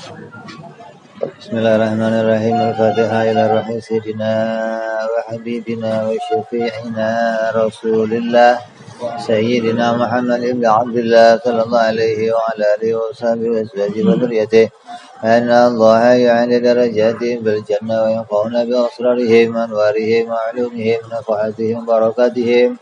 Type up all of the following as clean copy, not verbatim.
Bismillahirrahmanirrahim. Al-Fatihah ila ruhi sayyidina wa habibina wa syafi'ina Rasulillah Sayyidina Muhammad ibn Abdullah sallallahu alaihi wa ala alihi wa sahbihi wa azwajihi wa dhurriyyatihi anna Allah ya'ala darajatihim bil jannah wa yanfa'una bi asrarihim anwarihim wa ulumihim nafahatihim barakatihim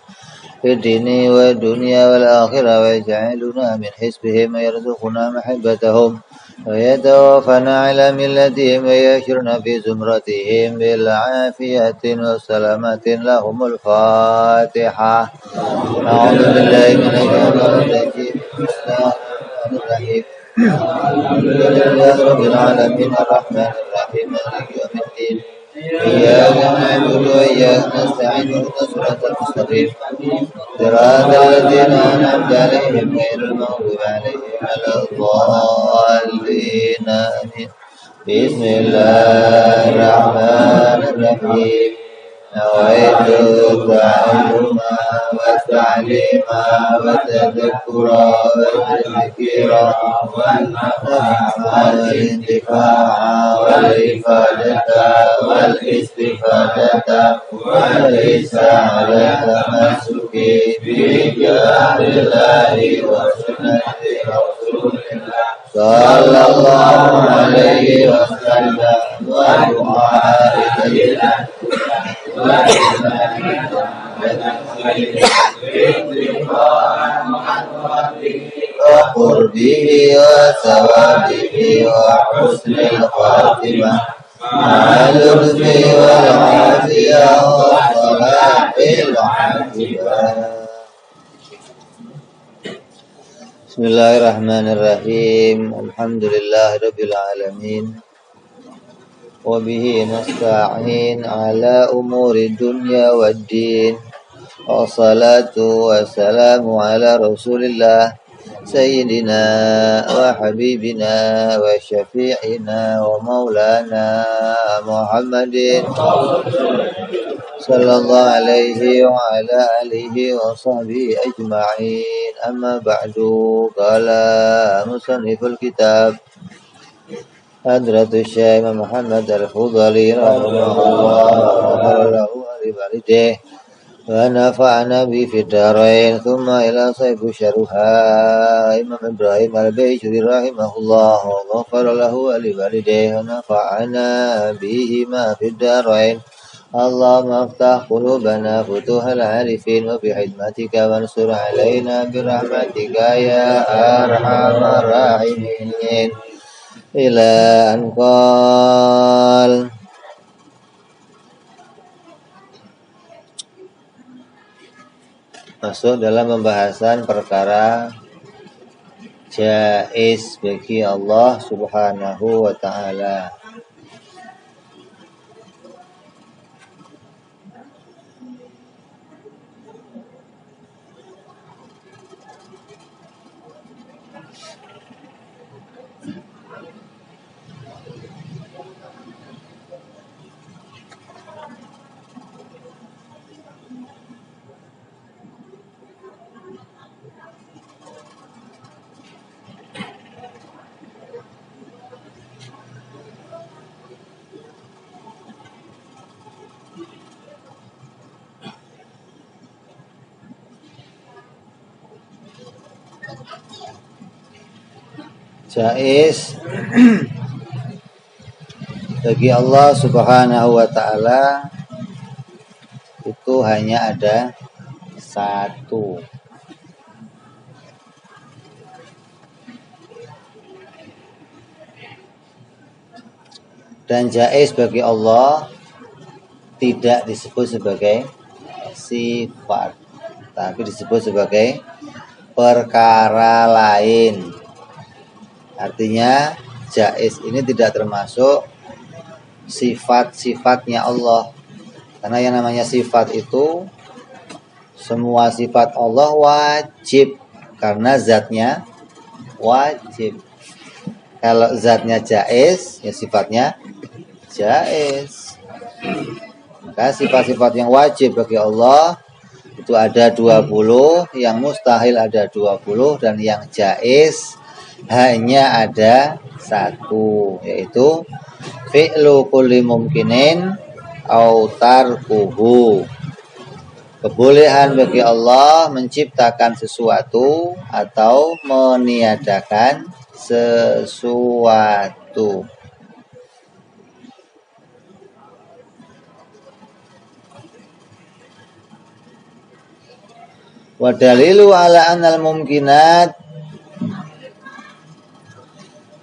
في الدين والدنيا والآخرة ويجعلنا من حزبهم ويرزقنا محبتهم ويتوفنا على ملتهم ويشرنا في زمرتهم بالعافية والسلامة لهم الفاتحة. أعوذ بالله من الشيطان الرجيم. بسم الله الرحمن الرحيم. الحمد لله رب العالمين الرحمن الرحيم مالك يوم الدين إياك نعبد وإياك نستعين اهدنا الصراط المستقيم صراط الذين أنعمت عليهم غير المغضوب عليهم ولا الضالين آمين. بسم الله الرحمن الرحيم. نويت التعلم والتعليم والتذكر والذكر والانتفاع والإفادة والاستفادة والرسالة والتمسك بكتاب الله وسنة رسول الله صلى الله عليه وسلم ودعاء إليه وقربه وثوابه وحسن الخاتمة مع اللطف والعافية والصلاح العافية. Bismillahirrahmanirrahim. Alhamdulillahirabbil alamin. وبه نستعين على أمور الدنيا والدين والصلاة والسلام على رسول الله سيدنا وحبيبنا وشفيعنا ومولانا محمد صلى الله عليه وعلى آله وصحبه أجمعين. أما بعد قال مصنف الكتاب حضرة الشيخ محمد الفضلي رحمه الله وغفر له ولوالديه ونفعنا به في الدارين. ثم إلى صيب شرها إمام إبراهيم البيشري رحمه الله وغفر له ولوالديه ونفعنا بهما في الدارين. اللهم افتح قلوبنا فتوح العارفين وبحكمتك وانصر علينا برحمتك يا أرحم الراحمين. Ila anqal masuk dalam pembahasan perkara jaiz bagi Allah Subhanahu wa ta'ala. Jaiz bagi Allah Subhanahu wa ta'ala itu hanya ada satu. Dan jaiz bagi Allah tidak disebut sebagai sifat, tapi disebut sebagai perkara lain. Artinya jaiz ini tidak termasuk sifat-sifatnya Allah. Karena yang namanya sifat itu semua sifat Allah wajib karena zatnya wajib. Kalau zatnya jaiz, ya sifatnya jaiz. Maka sifat-sifat yang wajib bagi Allah itu ada 20, yang mustahil ada 20, dan yang jaiz hanya ada satu, yaitu fi'lu kulli mumkinin au tarkuhu. Kebolehan bagi Allah menciptakan sesuatu atau meniadakan sesuatu. Wa dalilu ala annal mumkinat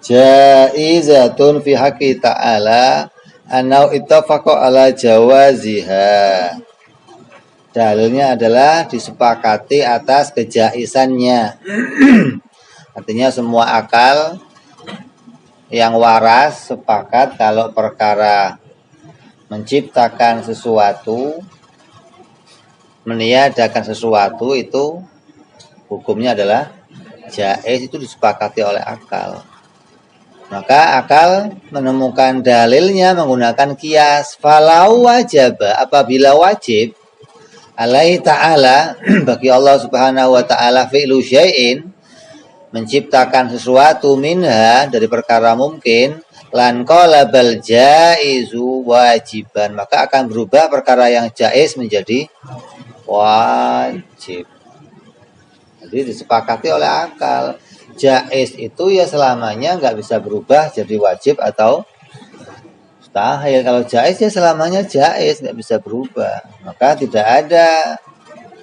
jaizatun fi haqqi ta'ala annau ittafaqa ala jawaziha. Dalilnya adalah disepakati atas kejaisannya. Artinya semua akal yang waras sepakat kalau perkara menciptakan sesuatu, meniadakan sesuatu itu hukumnya adalah jaiz, itu disepakati oleh akal. Maka akal menemukan dalilnya menggunakan kias. Falau wajaba, apabila wajib alaihi ta'ala bagi Allah subhanahu wa ta'ala fi'lu syai'in, menciptakan sesuatu minha dari perkara mungkin, lan qalabal jaizu wajiban, maka akan berubah perkara yang jaiz menjadi wajib. Jadi disepakati oleh akal. Jaiz itu ya selamanya nggak bisa berubah jadi wajib atau mustahil. Kalau jaiz ya selamanya jaiz, nggak bisa berubah. Maka tidak ada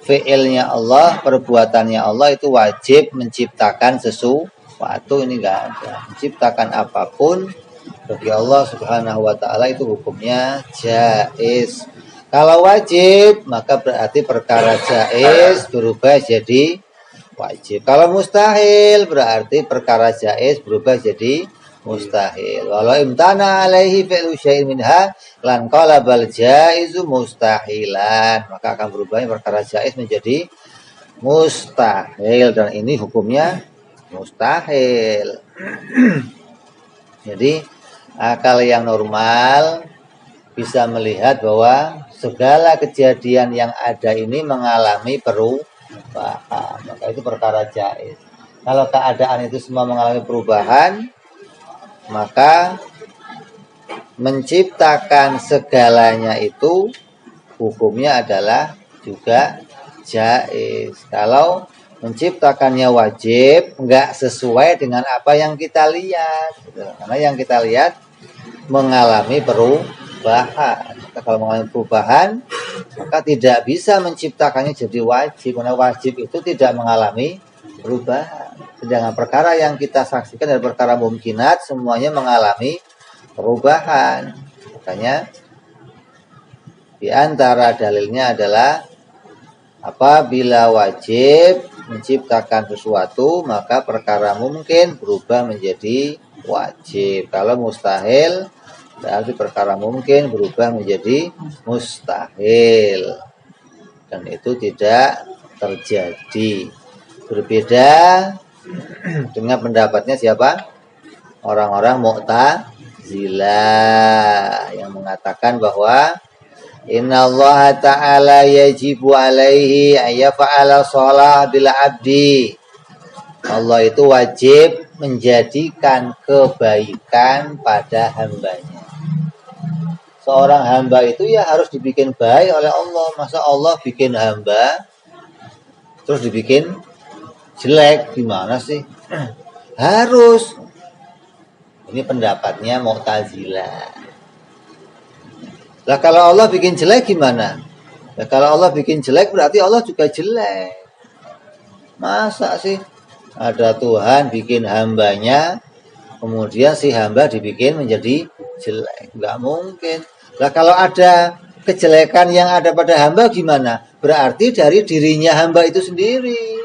fi'ilnya Allah, perbuatannya Allah itu wajib menciptakan sesuatu, ini nggak ada. Menciptakan apapun bagi Allah subhanahu wa ta'ala itu hukumnya jaiz. Kalau wajib, maka berarti perkara jaiz berubah jadi wajib. Kalau mustahil, berarti perkara jaiz berubah jadi mustahil. Walau imtana alaihi fi'lu syai'in minha lan qalabal jaizu mustahilan, maka akan berubah perkara jaiz menjadi mustahil, dan ini hukumnya mustahil. Jadi akal yang normal bisa melihat bahwa segala kejadian yang ada ini mengalami perubahan, maka itu perkara jaiz. Kalau keadaan itu semua mengalami perubahan, maka menciptakan segalanya itu hukumnya adalah juga jaiz. Kalau menciptakannya wajib, enggak sesuai dengan apa yang kita lihat, karena yang kita lihat mengalami perubahan. Kalau mengalami perubahan, maka tidak bisa menciptakannya jadi wajib, karena wajib itu tidak mengalami perubahan. Sedangkan perkara yang kita saksikan dari perkara mumkinat semuanya mengalami perubahan. Makanya di antara dalilnya adalah apabila wajib menciptakan sesuatu, maka perkara mungkin berubah menjadi wajib. Kalau mustahil, berarti perkara mungkin berubah menjadi mustahil, dan itu tidak terjadi. Berbeda dengan pendapatnya siapa? Orang-orang Mu'tazilah yang mengatakan bahwa innallaha ta'ala yajibu alaihi ayyafa'ala shalah bil abdi. Allah itu wajib menjadikan kebaikan pada hambanya. Seorang hamba itu ya harus dibikin baik oleh Allah. Masa Allah bikin hamba terus dibikin jelek, gimana sih? Harus. Ini pendapatnya Mu'tazilah. Lah kalau Allah bikin jelek gimana? Lah kalau Allah bikin jelek berarti Allah juga jelek. Masa sih ada Tuhan bikin hambanya, kemudian si hamba dibikin menjadi jelek? Enggak mungkin. Lah kalau ada kejelekan yang ada pada hamba gimana? Berarti dari dirinya hamba itu sendiri,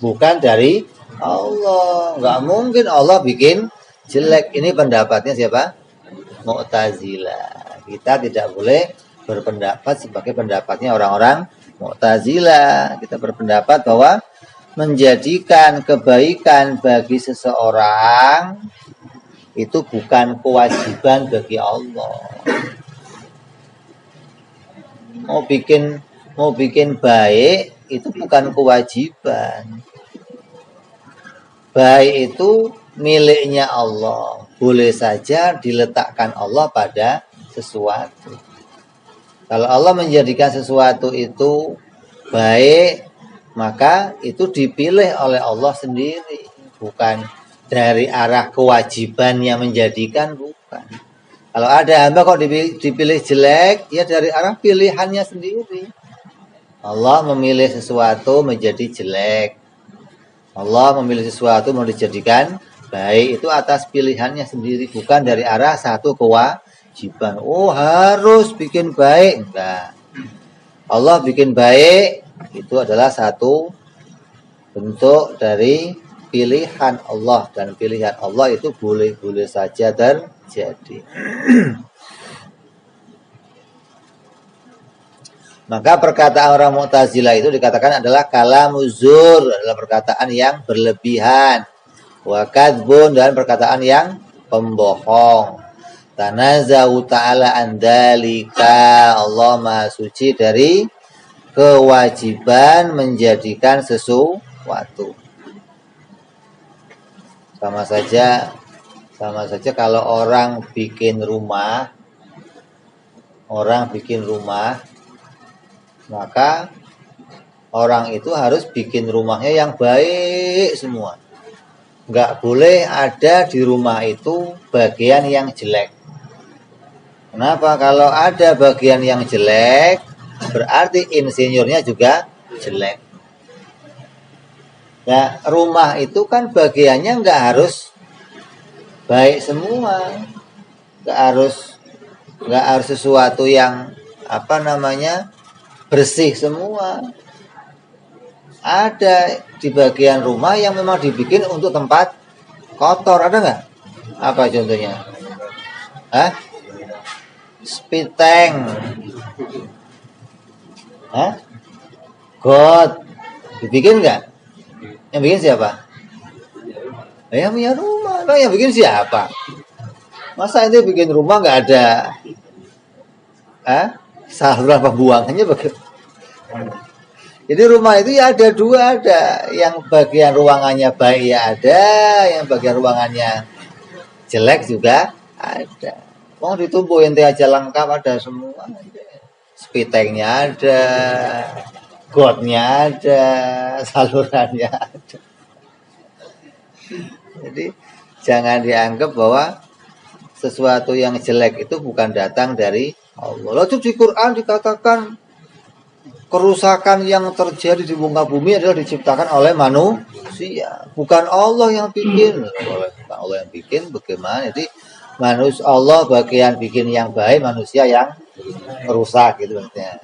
bukan dari Allah. Enggak mungkin Allah bikin jelek. Ini pendapatnya siapa? Mu'tazilah. Kita tidak boleh berpendapat sebagai pendapatnya orang-orang Mu'tazilah. Kita berpendapat bahwa menjadikan kebaikan bagi seseorang itu bukan kewajiban bagi Allah. Mau bikin baik itu bukan kewajiban. Baik itu miliknya Allah. Boleh saja diletakkan Allah pada sesuatu. Kalau Allah menjadikan sesuatu itu baik, maka itu dipilih oleh Allah sendiri, bukan dari arah kewajiban yang menjadikan, bukan. Kalau ada hamba kok dipilih jelek, ya dari arah pilihannya sendiri. Allah memilih sesuatu menjadi jelek. Allah memilih sesuatu mau dijadikan baik, itu atas pilihannya sendiri, bukan dari arah satu kewajiban. Oh, harus bikin baik. Enggak. Allah bikin baik itu adalah satu bentuk dari pilihan Allah, dan pilihan Allah itu boleh-boleh saja terjadi. Maka perkataan orang Mu'tazilah itu dikatakan adalah kalamuzur, adalah perkataan yang berlebihan. Wa kadzbun, dan perkataan yang pembohong. Tanazahu ta'ala andalika, Allah Maha Suci dari kewajiban menjadikan sesuatu. Sama saja kalau orang bikin rumah, maka orang itu harus bikin rumahnya yang baik semua. Nggak boleh ada di rumah itu bagian yang jelek. Kenapa? Kalau ada bagian yang jelek, berarti insinyurnya juga jelek. Nah, rumah itu kan bagiannya nggak harus baik semua, nggak harus sesuatu yang bersih semua. Ada di bagian rumah yang memang dibikin untuk tempat kotor, ada nggak? Apa contohnya? Spiteng, got, dibikin nggak? Yang bikin siapa? Yang punya rumah. Yang bikin siapa? Masa itu bikin rumah nggak ada saluran pembuangannya bagaimana? Jadi rumah itu ya ada dua, ada yang bagian ruangannya baik ya ada, yang bagian ruangannya jelek juga ada. Mau ditumbuhin aja lengkap, ada semua. Spitengnya ada, gotnya ada, salurannya ada. Jadi jangan dianggap bahwa sesuatu yang jelek itu bukan datang dari Allah. Lalu di Quran dikatakan kerusakan yang terjadi di muka bumi adalah diciptakan oleh manusia, bukan Allah yang bikin. Bukan Allah yang bikin, bagaimana? Jadi manusia, Allah bagian bikin yang baik, manusia yang merusak gitu maksudnya.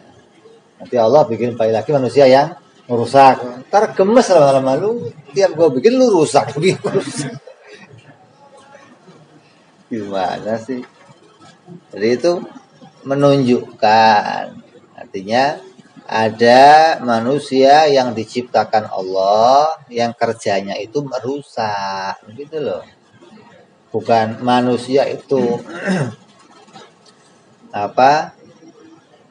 Nanti Allah bikin baik lagi, manusia yang merusak. Ntar gemes lama-lama, lu tiap gue bikin lu rusak. Gimana sih? Jadi itu menunjukkan, artinya ada manusia yang diciptakan Allah yang kerjanya itu merusak, gitu loh. Bukan manusia itu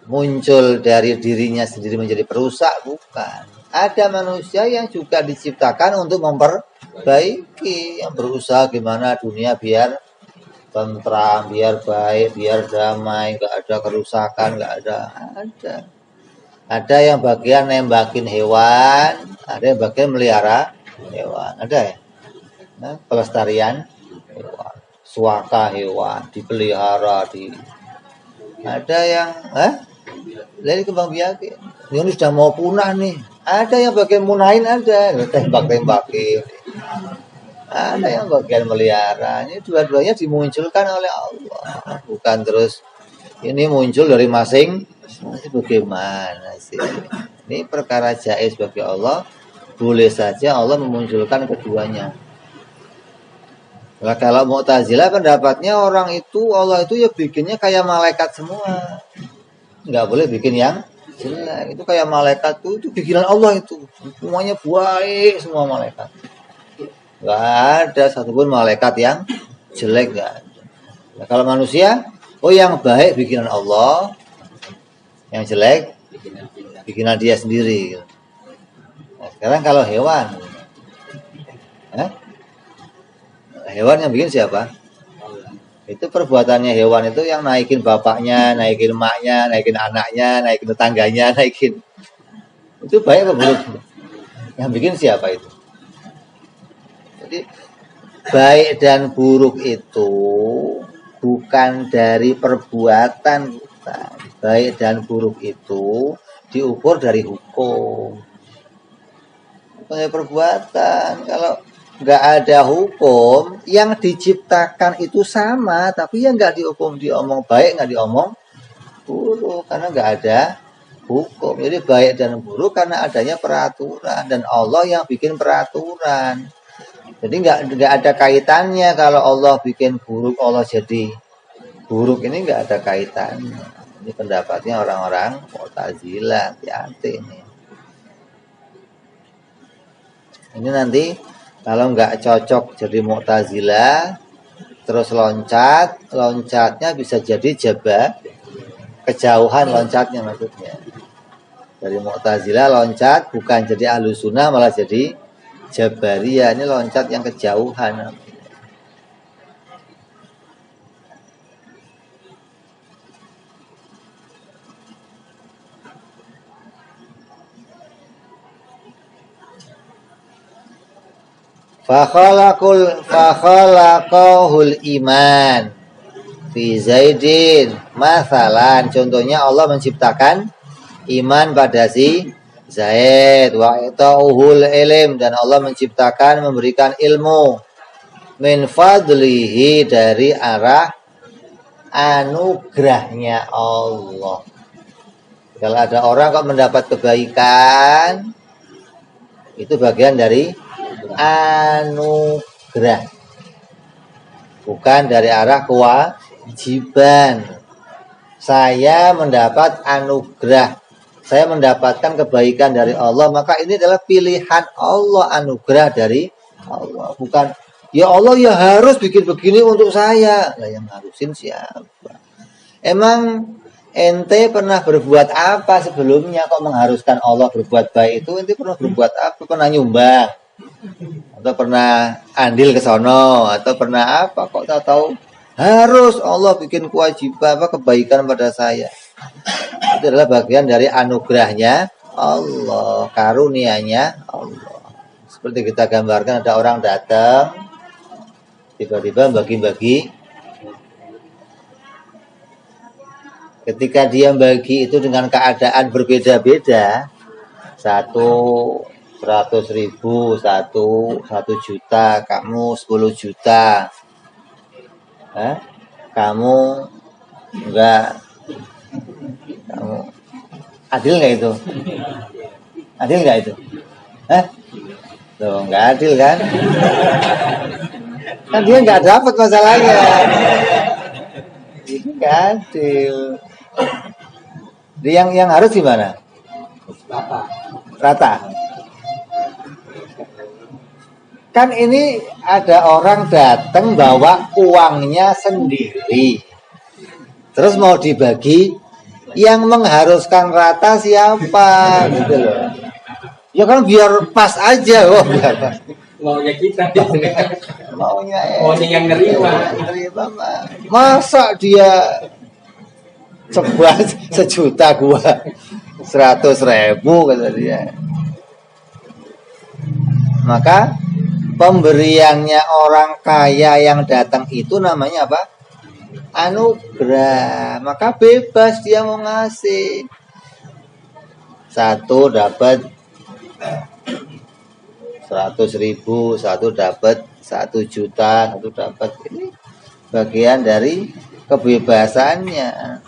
muncul dari dirinya sendiri menjadi perusak, bukan. Ada manusia yang juga diciptakan untuk memperbaiki, yang berusaha gimana dunia biar tentram, biar baik, biar damai, nggak ada kerusakan, nggak ada. Ada yang bagian nembakin hewan, ada yang bagian melihara hewan, ada ya. Nah, pelestarian hewan, suaka hewan, dipelihara, ada yang dari kembang biakin. Ini sudah mau punah nih. Ada yang bagian munahin, ada tembak-tembakin. Ada yang bagian melihara. Ini dua-duanya dimunculkan oleh Allah, bukan terus ini muncul dari masing. Bagaimana sih? Ini perkara jaiz bagi Allah. Boleh saja Allah memunculkan keduanya. Nah, kalau Mu'tazilah pendapatnya orang itu, Allah itu ya bikinnya kayak malaikat semua. Nggak boleh bikin yang jelek. Itu kayak malaikat itu bikinan Allah itu. Semuanya baik, semua malaikat. Nggak ada satupun malaikat yang jelek, nggak ada. Nah, kalau manusia, yang baik bikinan Allah, yang jelek bikinan dia sendiri. Nah, sekarang kalau hewan, Hewan yang bikin siapa? Itu perbuatannya hewan itu yang naikin bapaknya, naikin emaknya, naikin anaknya, naikin tetangganya, naikin. Itu baik apa buruk? Yang bikin siapa itu? Jadi baik dan buruk itu bukan dari perbuatan kita. Baik dan buruk itu diukur dari hukum. Bukan dari perbuatan. Kalau nggak ada hukum, yang diciptakan itu sama, tapi yang nggak dihukum, diomong baik, nggak diomong buruk, karena nggak ada hukum. Jadi baik dan buruk karena adanya peraturan, dan Allah yang bikin peraturan. Jadi nggak ada kaitannya kalau Allah bikin buruk, Allah jadi buruk, ini nggak ada kaitannya. Ini pendapatnya orang-orang Mu'tazilah, hati-hati ini. Ini nanti kalau nggak cocok jadi Mu'tazilah, terus loncatnya bisa jadi kejauhan loncatnya maksudnya. Dari Mu'tazilah loncat bukan jadi Ahlussunnah malah jadi Jabariyah, ini loncat yang kejauhan. Fakhalaqahul iman fi Zaidin. Masalan, contohnya Allah menciptakan iman pada si Zaid, wa itauhul ilm, dan Allah menciptakan memberikan ilmu min fadlihi, dari arah anugerahnya Allah. Kalau ada orang kok mendapat kebaikan, itu bagian dari anugerah, bukan dari arah kewajiban. Saya mendapat anugerah, saya mendapatkan kebaikan dari Allah, maka ini adalah pilihan Allah, anugerah dari Allah. Bukan, ya Allah ya harus bikin begini untuk saya. Lah yang harusin siapa? Emang ente pernah berbuat apa sebelumnya kok mengharuskan Allah berbuat baik itu? Ente pernah berbuat apa? Pernah nyumbang? Atau pernah andil ke sono? Atau pernah apa? Kok tahu harus Allah bikin kewajiban kebaikan pada saya? Itu adalah bagian dari anugerahnya Allah, karunia-Nya Allah. Seperti kita gambarkan, ada orang datang tiba-tiba bagi-bagi. Ketika dia bagi itu dengan keadaan berbeda-beda, 100.000, 1 juta, kamu 10 juta, kamu enggak, kamu adil nggak itu? Adil nggak itu? Tuh nggak adil kan? Kan dia nggak dapat masalahnya. Itu nggak adil. Yang harus gimana? Rata. Kan ini ada orang datang bawa uangnya sendiri, terus mau dibagi, yang mengharuskan rata siapa gitu loh. Ya kan biar pas aja, biar pas. Maunya kita, maunya yang nerima. Masa dia coba 1 juta, gua 100.000 kata dia. Maka pemberiannya orang kaya yang datang itu namanya apa? Anugerah. Maka bebas dia mau ngasih. 1 dapat 100.000, 1 dapat 1 juta, 1 dapat. Ini bagian dari kebebasannya.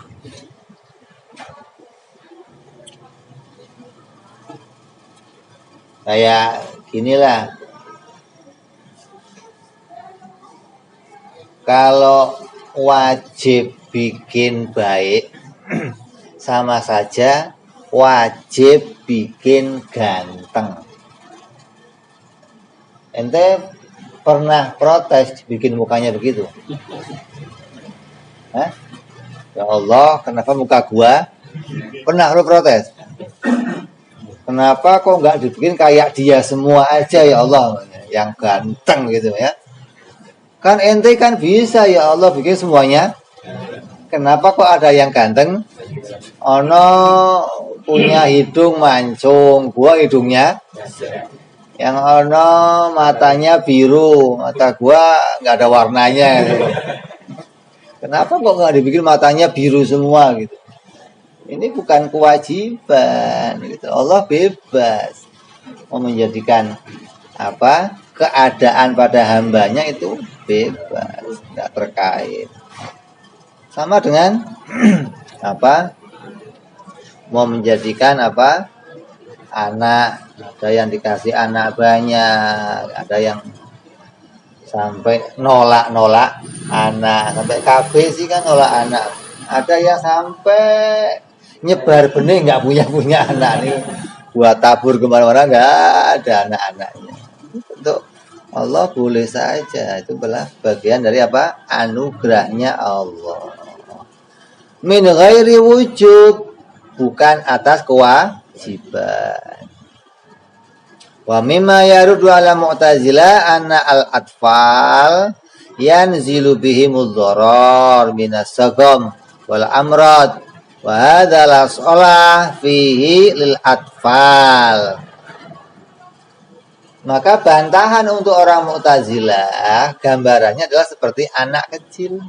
Kayak ginilah. Kalau wajib bikin baik sama saja wajib bikin ganteng. Ente pernah protes bikin mukanya begitu? Ya Allah, kenapa muka gua? Pernah lo protes? Kenapa kok nggak dibikin kayak dia semua aja ya Allah, yang ganteng gitu ya? Kan ente kan bisa ya Allah bikin semuanya. Kenapa kok ada yang ganteng? Ono punya hidung mancung, gua hidungnya. Yang ono matanya biru, mata gua nggak ada warnanya. Gitu. Kenapa kok nggak dibikin matanya biru semua gitu? Ini bukan kewajiban. Gitu. Allah bebas mau menjadikan apa keadaan pada hambanya itu bebas, nggak terkait. Sama dengan apa mau menjadikan apa anak, ada yang dikasih anak banyak, ada yang sampai nolak anak, sampai kafe sih kan nolak anak, ada yang sampai nyebar benih nggak punya anak nih, buat tabur kemana-mana nggak ada anak-anaknya. Untuk Allah boleh saja, itu adalah bagian dari apa anugerahnya Allah. Min ghairi wujud, bukan atas kewajiban. Wa mimma yaruddu ala mu'tazilah anna al-atfal yanzilu bihimudz dharar minas sagam wal amrad wa hadza la shalah fihi lil atfal. Maka bantahan untuk orang Mu'tazilah gambarannya adalah seperti anak kecil.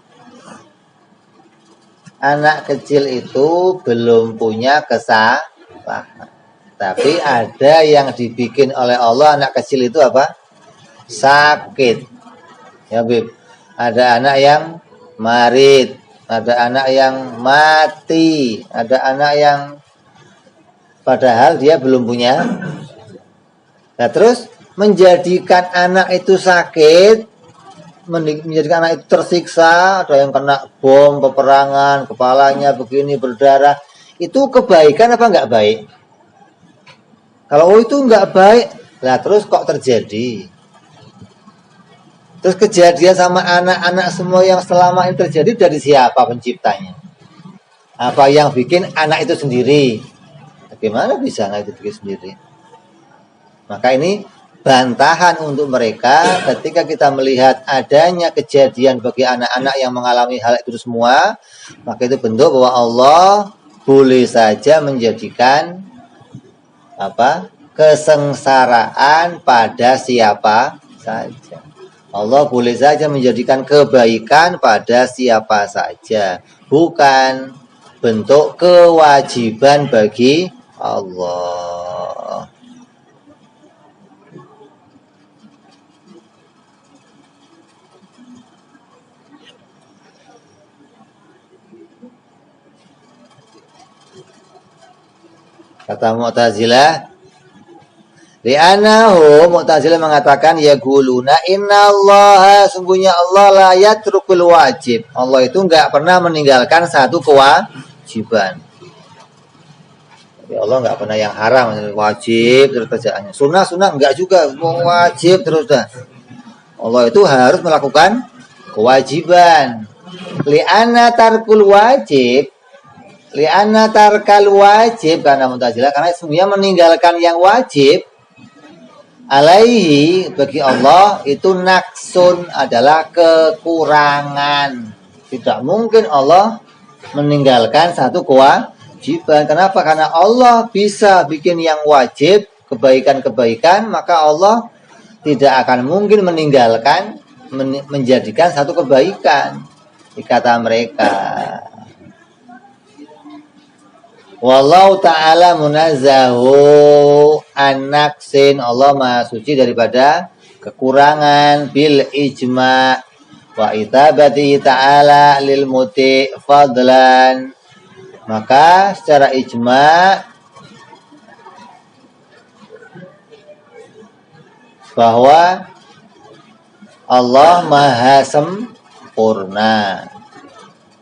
Anak kecil itu belum punya kesalahan. Tapi ada yang dibikin oleh Allah anak kecil itu apa? Sakit. Ya, Bib. Ada anak yang marid, ada anak yang mati, ada anak yang padahal dia belum punya. Nah, terus menjadikan anak itu sakit, menjadikan anak itu tersiksa, ada yang kena bom peperangan, kepalanya begini berdarah, itu kebaikan apa enggak baik? Kalau itu enggak baik, lah terus kok terjadi? Terus kejadian sama anak-anak semua yang selama ini terjadi dari siapa penciptanya? Apa yang bikin anak itu sendiri? Bagaimana bisa anak itu bikin sendiri? Maka ini bantahan untuk mereka ketika kita melihat adanya kejadian bagi anak-anak yang mengalami hal itu semua, maka itu bentuk bahwa Allah boleh saja menjadikan apa kesengsaraan pada siapa saja. Allah boleh saja menjadikan kebaikan pada siapa saja, bukan bentuk kewajiban bagi Allah. Kata Mu'tazilah, li'anahu Mu'tazilah mengatakan yaquluna innallaha, sungguhnya Allah la yatrukul wajib. Allah itu enggak pernah meninggalkan satu kewajiban. Jadi Allah enggak pernah yang haram, wajib terus kerjaannya. Sunnah enggak juga, wajib terus dah. Allah itu harus melakukan kewajiban. Li'anna tarkul wajib, li'anna tarkal wajib, karena Mu'tazilah, karena semuanya meninggalkan yang wajib, alaihi, bagi Allah itu naksun, adalah kekurangan. Tidak mungkin Allah meninggalkan satu kewajiban. Kenapa? Karena Allah bisa bikin yang wajib, kebaikan-kebaikan, maka Allah tidak akan mungkin meninggalkan, menjadikan satu kebaikan. Dikata mereka, wallahu ta'ala munazzahu an-naqsin, Allah Maha suci daripada kekurangan, bil ijma' wa itabati ta'ala lil muti' fadlan. Maka secara ijma' bahwa Allah Maha sempurna.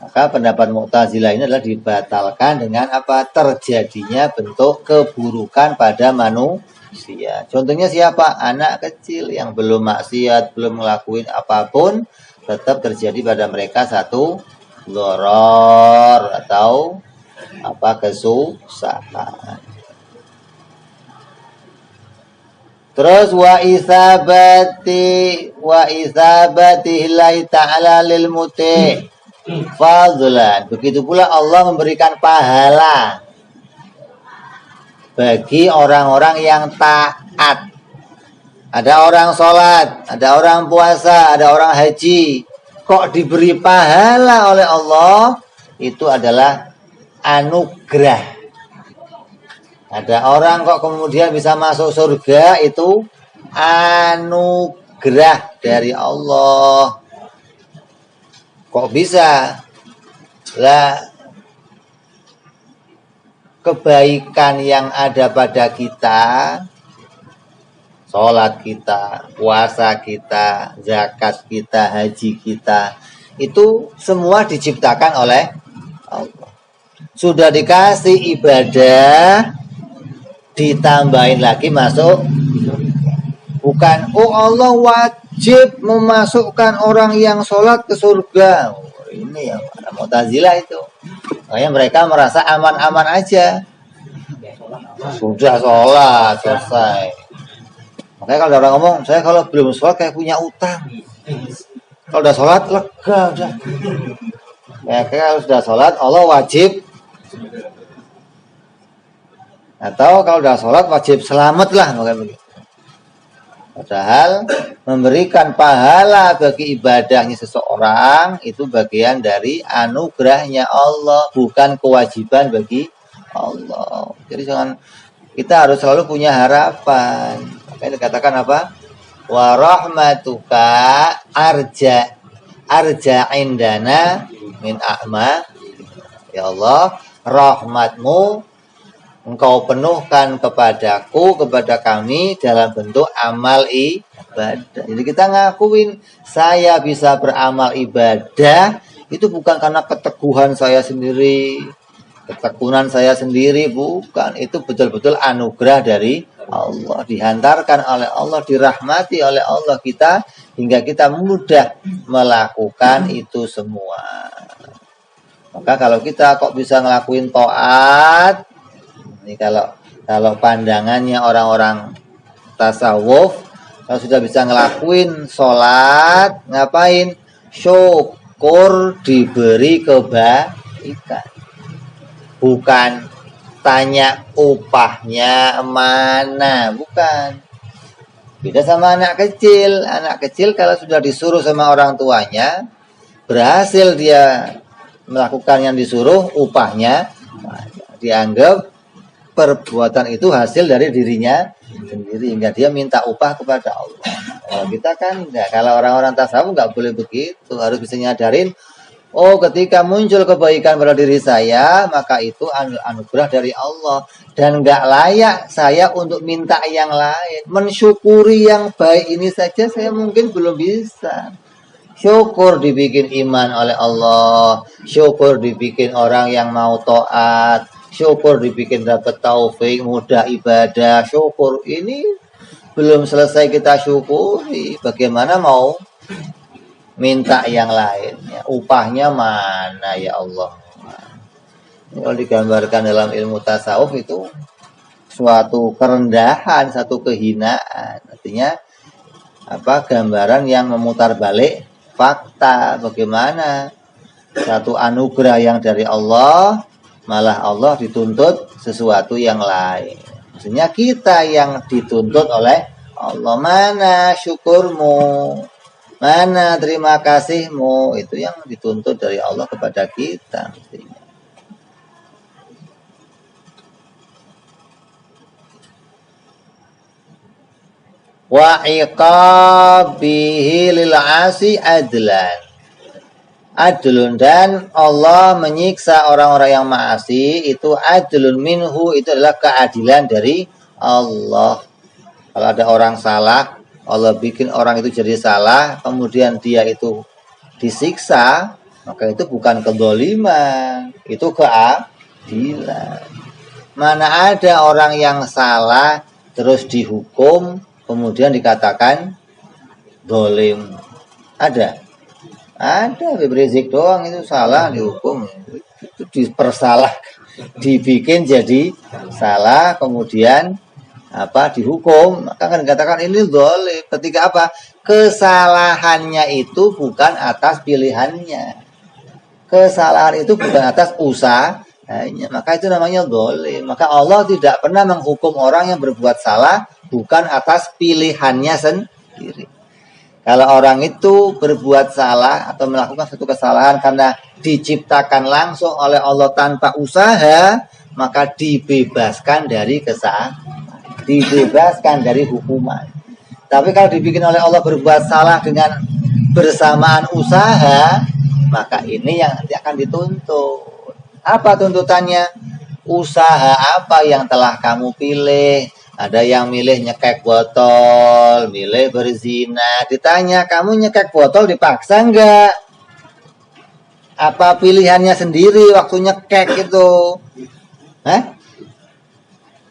Maka pendapat Mu'tazilah ini adalah dibatalkan dengan apa? Terjadinya bentuk keburukan pada manusia. Contohnya siapa? Anak kecil yang belum maksiat, belum ngelakuin apapun, tetap terjadi pada mereka satu doror atau apa kesusahan. Terus wa isabati Allahi ta'ala lil muti' fadlan. Begitu pula Allah memberikan pahala bagi orang-orang yang taat. Ada orang sholat, ada orang puasa, ada orang haji. Kok diberi pahala oleh Allah? Itu adalah anugerah. Ada orang kok kemudian bisa masuk surga, itu anugerah dari Allah. Kok bisa? Lah, kebaikan yang ada pada kita, sholat kita, puasa kita, zakat kita, haji kita, itu semua diciptakan oleh Allah. Sudah dikasih ibadah, ditambahin lagi masuk. Bukan, oh Allah wajib memasukkan orang yang sholat ke surga. Ini yang Mu'tazilah itu. Makanya mereka merasa aman-aman aja. Sudah sholat, selesai. Makanya kalau ada orang ngomong, saya kalau belum sholat kayak punya utang. Kalau udah sholat, lega udah. Ya, kalau sudah sholat, Allah wajib. Atau kalau udah sholat, wajib selamat lah. Padahal memberikan pahala bagi ibadahnya seseorang, itu bagian dari anugerahnya Allah, bukan kewajiban bagi Allah. Jadi jangan, kita harus selalu punya harapan. Makanya dikatakan apa? Wa rahmatuka arja indana min a'ma. Ya Allah, rahmatmu Engkau penuhkan kepadaku, kepada kami dalam bentuk amal ibadah. Jadi kita ngakuin saya bisa beramal ibadah itu bukan karena keteguhan saya sendiri, ketekunan saya sendiri, bukan. Itu betul-betul anugerah dari Allah, dihantarkan oleh Allah, dirahmati oleh Allah kita, hingga kita mudah melakukan itu semua. Maka kalau kita kok bisa ngelakuin taat, ini kalau pandangannya orang-orang tasawuf, kalau sudah bisa ngelakuin sholat, ngapain? Syukur diberi kebaikan. Bukan tanya upahnya mana, bukan. Beda sama anak kecil. Anak kecil kalau sudah disuruh sama orang tuanya, berhasil dia melakukan yang disuruh, upahnya dianggap perbuatan itu hasil dari dirinya sendiri, hingga dia minta upah kepada Allah. Kalau kita kan enggak, kalau orang-orang tasawuf enggak boleh begitu, harus bisa nyadarin, oh ketika muncul kebaikan pada diri saya, maka itu anugerah dari Allah, dan enggak layak saya untuk minta yang lain. Mensyukuri yang baik ini saja saya mungkin belum bisa. Syukur dibikin iman oleh Allah, syukur dibikin orang yang mau taat, syukur dibikin dapat taufik, mudah ibadah, syukur. Ini belum selesai kita syukuri, bagaimana mau minta yang lain? Ya, upahnya mana ya Allah? Kalau digambarkan dalam ilmu tasawuf itu suatu kerendahan, satu kehinaan. Artinya apa? Gambaran yang memutar balik fakta. Bagaimana satu anugerah yang dari Allah, malah Allah dituntut sesuatu yang lain. Maksudnya kita yang dituntut oleh Allah. Mana syukurmu? Mana terima kasihmu? Itu yang dituntut dari Allah kepada kita. Wa iqabihi lil 'asi adlan. Adlun, dan Allah menyiksa orang-orang yang maasi itu adlun minhu, itu adalah keadilan dari Allah. Kalau ada orang salah, Allah bikin orang itu jadi salah, kemudian dia itu disiksa, maka itu bukan kezaliman, itu keadilan. Mana ada orang yang salah terus dihukum, kemudian dikatakan zalim? Ada? Ada. Habib Rizik doang itu salah dihukum, itu dipersalah, dibikin jadi salah, kemudian dihukum, maka akan dikatakan ini zalim. Ketika apa? Kesalahannya itu bukan atas pilihannya. Kesalahan itu bukan atas usahanya. Maka itu namanya zalim. Maka Allah tidak pernah menghukum orang yang berbuat salah bukan atas pilihannya sendiri. Kalau orang itu berbuat salah atau melakukan satu kesalahan karena diciptakan langsung oleh Allah tanpa usaha, maka dibebaskan dari kesalahan, dibebaskan dari hukuman. Tapi kalau dibikin oleh Allah berbuat salah dengan bersamaan usaha, maka ini yang nanti akan dituntut. Apa tuntutannya? Usaha apa yang telah kamu pilih? Ada yang milih nyekek botol, milih berzina. Ditanya, kamu nyekek botol dipaksa enggak? Apa pilihannya sendiri waktu nyekek itu?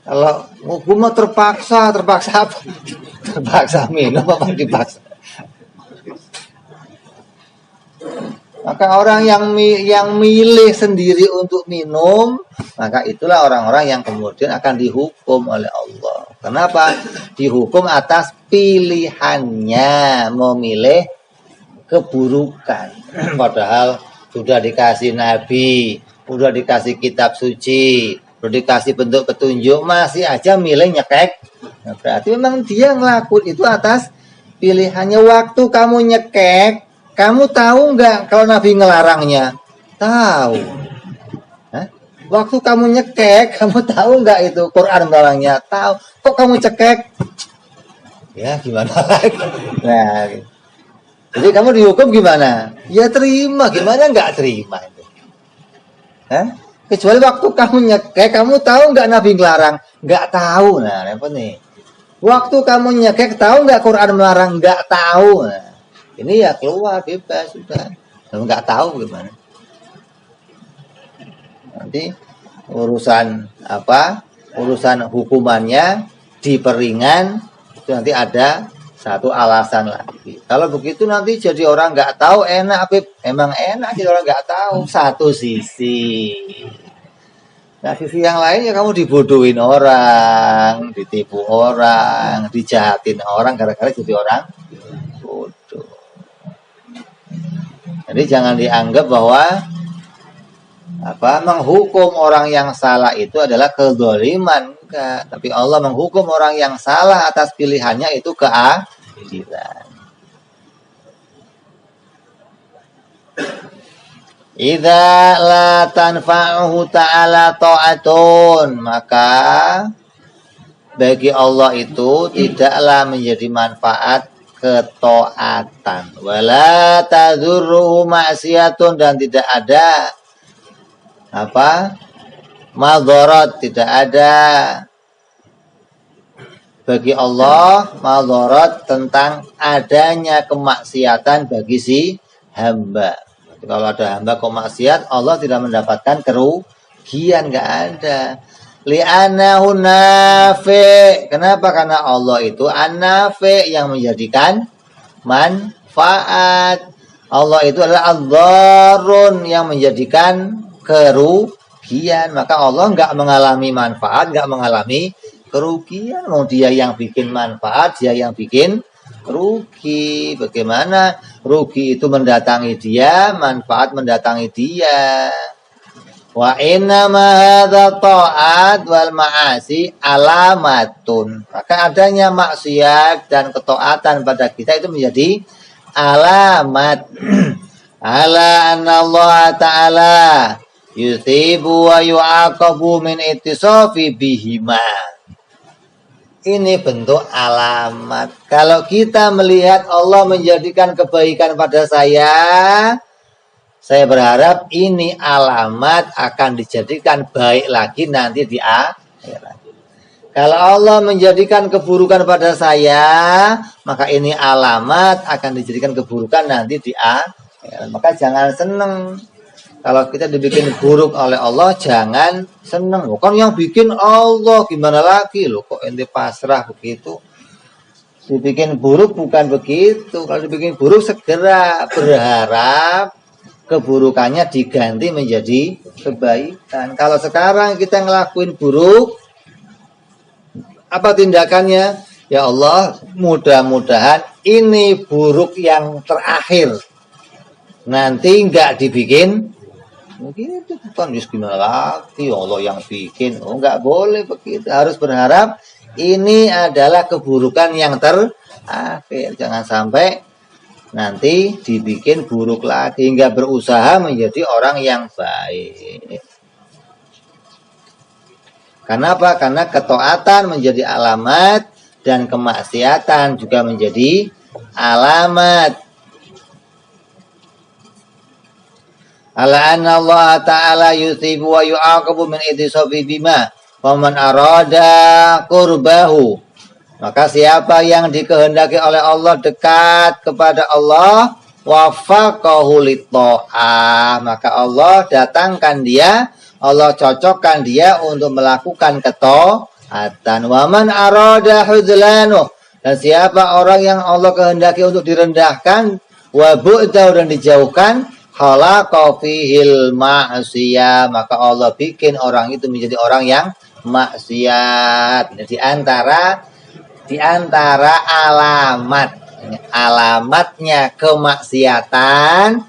Kalau hukum terpaksa apa? Terpaksa minum apa dipaksa? Maka orang yang milih sendiri untuk minum, maka itulah orang-orang yang kemudian akan dihukum oleh Allah. Kenapa? Dihukum atas pilihannya memilih keburukan. Padahal sudah dikasih nabi, sudah dikasih kitab suci, sudah dikasih bentuk petunjuk, masih aja milih nyekek. Nah, berarti memang dia ngelakuin itu atas pilihannya. Waktu kamu nyekek, kamu tahu nggak kalau Nabi ngelarangnya? Tahu. Waktu kamu nyekek, kamu tahu nggak itu Quran melarangnya? Tahu. Kok kamu cekek? Ya gimana lagi? Nah, jadi kamu dihukum gimana? Ya terima. Gimana nggak terima itu? Kecuali waktu kamu nyekek, kamu tahu nggak Nabi ngelarang? Nggak tahu. Nah, apa nih? Waktu kamu nyekek, tahu nggak Quran melarang? Nggak tahu. Nah, ini ya keluar bebas sudah. Kalau nggak tahu gimana? Nanti urusan hukumannya diperingan itu nanti ada satu alasan lagi. Kalau begitu nanti jadi orang nggak tahu enak, emang enak jadi orang nggak tahu. Satu sisi. Nah sisi yang lain ya kamu dibodohin orang, ditipu orang, dijahatin orang gara-gara jadi orang bodoh. Jadi jangan dianggap bahwa menghukum orang yang salah itu adalah kezaliman, enggak. Tapi Allah menghukum orang yang salah atas pilihannya itu keadilan. Idza la tanfa'uhu ta'ala ta'atun, maka bagi Allah itu tidaklah menjadi manfaat ketaatan. Wala tadurruhu ma'siyatun, dan tidak ada madharat, tidak ada bagi Allah madharat tentang adanya kemaksiatan bagi si hamba. Kalau ada hamba kemaksiat, Allah tidak mendapatkan kerugian, nggak ada. Li'annahu nafi'. Kenapa? Karena Allah itu an-nafi' yang menjadikan manfaat. Allah itu adalah ad-dharrun yang menjadikan kerugian. Maka Allah nggak mengalami manfaat, nggak mengalami kerugian. Mau dia yang bikin manfaat, dia yang bikin rugi. Bagaimana rugi itu mendatangi dia, manfaat mendatangi dia. Wa inna ma hadza ta'at wal ma'asi alamatun. Maka adanya maksiat dan ketaatan pada kita itu menjadi alamat ala anna Allah ta'ala yusibu wa yu'aqabu min ittisafi bihima. Ini bentuk alamat. Kalau kita melihat Allah menjadikan kebaikan pada saya berharap ini alamat akan dijadikan baik lagi nanti di akhirat. Kalau Allah menjadikan keburukan pada saya, maka ini alamat akan dijadikan keburukan nanti di akhirat. Maka jangan seneng. Kalau kita dibikin buruk oleh Allah, jangan seneng. Kan yang bikin Allah, gimana lagi? Loh, kok ente pasrah begitu? Dibikin buruk bukan begitu. Kalau dibikin buruk, segera berharap keburukannya diganti menjadi kebaikan. Kalau sekarang kita ngelakuin buruk, Apa tindakannya? Ya Allah, mudah-mudahan ini buruk yang terakhir. Nanti nggak dibikin. Mungkin itu bukan gimana lagi, Allah yang bikin. Oh, nggak boleh begitu. Harus berharap ini adalah keburukan yang terakhir. Jangan sampai nanti dibikin buruk lagi, hingga berusaha menjadi orang yang baik. Kenapa? Karena ketaatan menjadi alamat dan kemaksiatan juga menjadi alamat. Ala anna Allah Ta'ala yusibu wa yu'aqabu min ittisafi bima wa man arada qurbahu. Maka siapa yang dikehendaki oleh Allah dekat kepada Allah, wafaqahu lit-tha'ah, maka Allah datangkan dia, Allah cocokkan dia untuk melakukan ketaatan. Wa man arada hudlanu, dan siapa orang yang Allah kehendaki untuk direndahkan, wa bu'dahu, dan dijauhkan, khalaqa fihil ma'siyah, maka Allah bikin orang itu menjadi orang yang maksiat. Di antara alamatnya kemaksiatan,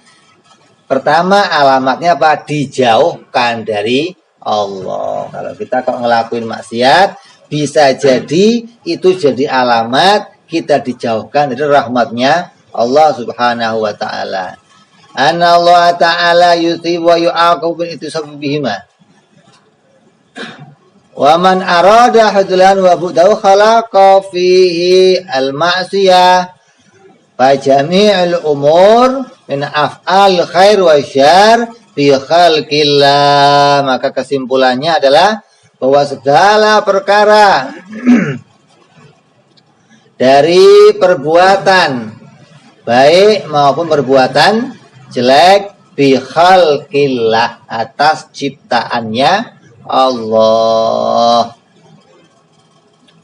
pertama alamatnya apa? Dijauhkan dari Allah. Kalau kita kok ngelakuin maksiat, bisa jadi itu jadi alamat kita dijauhkan dari rahmatnya Allah Subhanahu wa Ta'ala. Anna Allah Ta'ala yuthibu wa yu'aqabu bin ittisafi bihima. Wa man arada hudlan wa bu'dahu khalaqa fihi al-ma'siyah fa jami'ul umur min af'al khair wa syar fi khalqillah. Maka kesimpulannya adalah bahwa segala perkara dari perbuatan baik maupun perbuatan jelek bi khalqillah, atas ciptaannya Allah.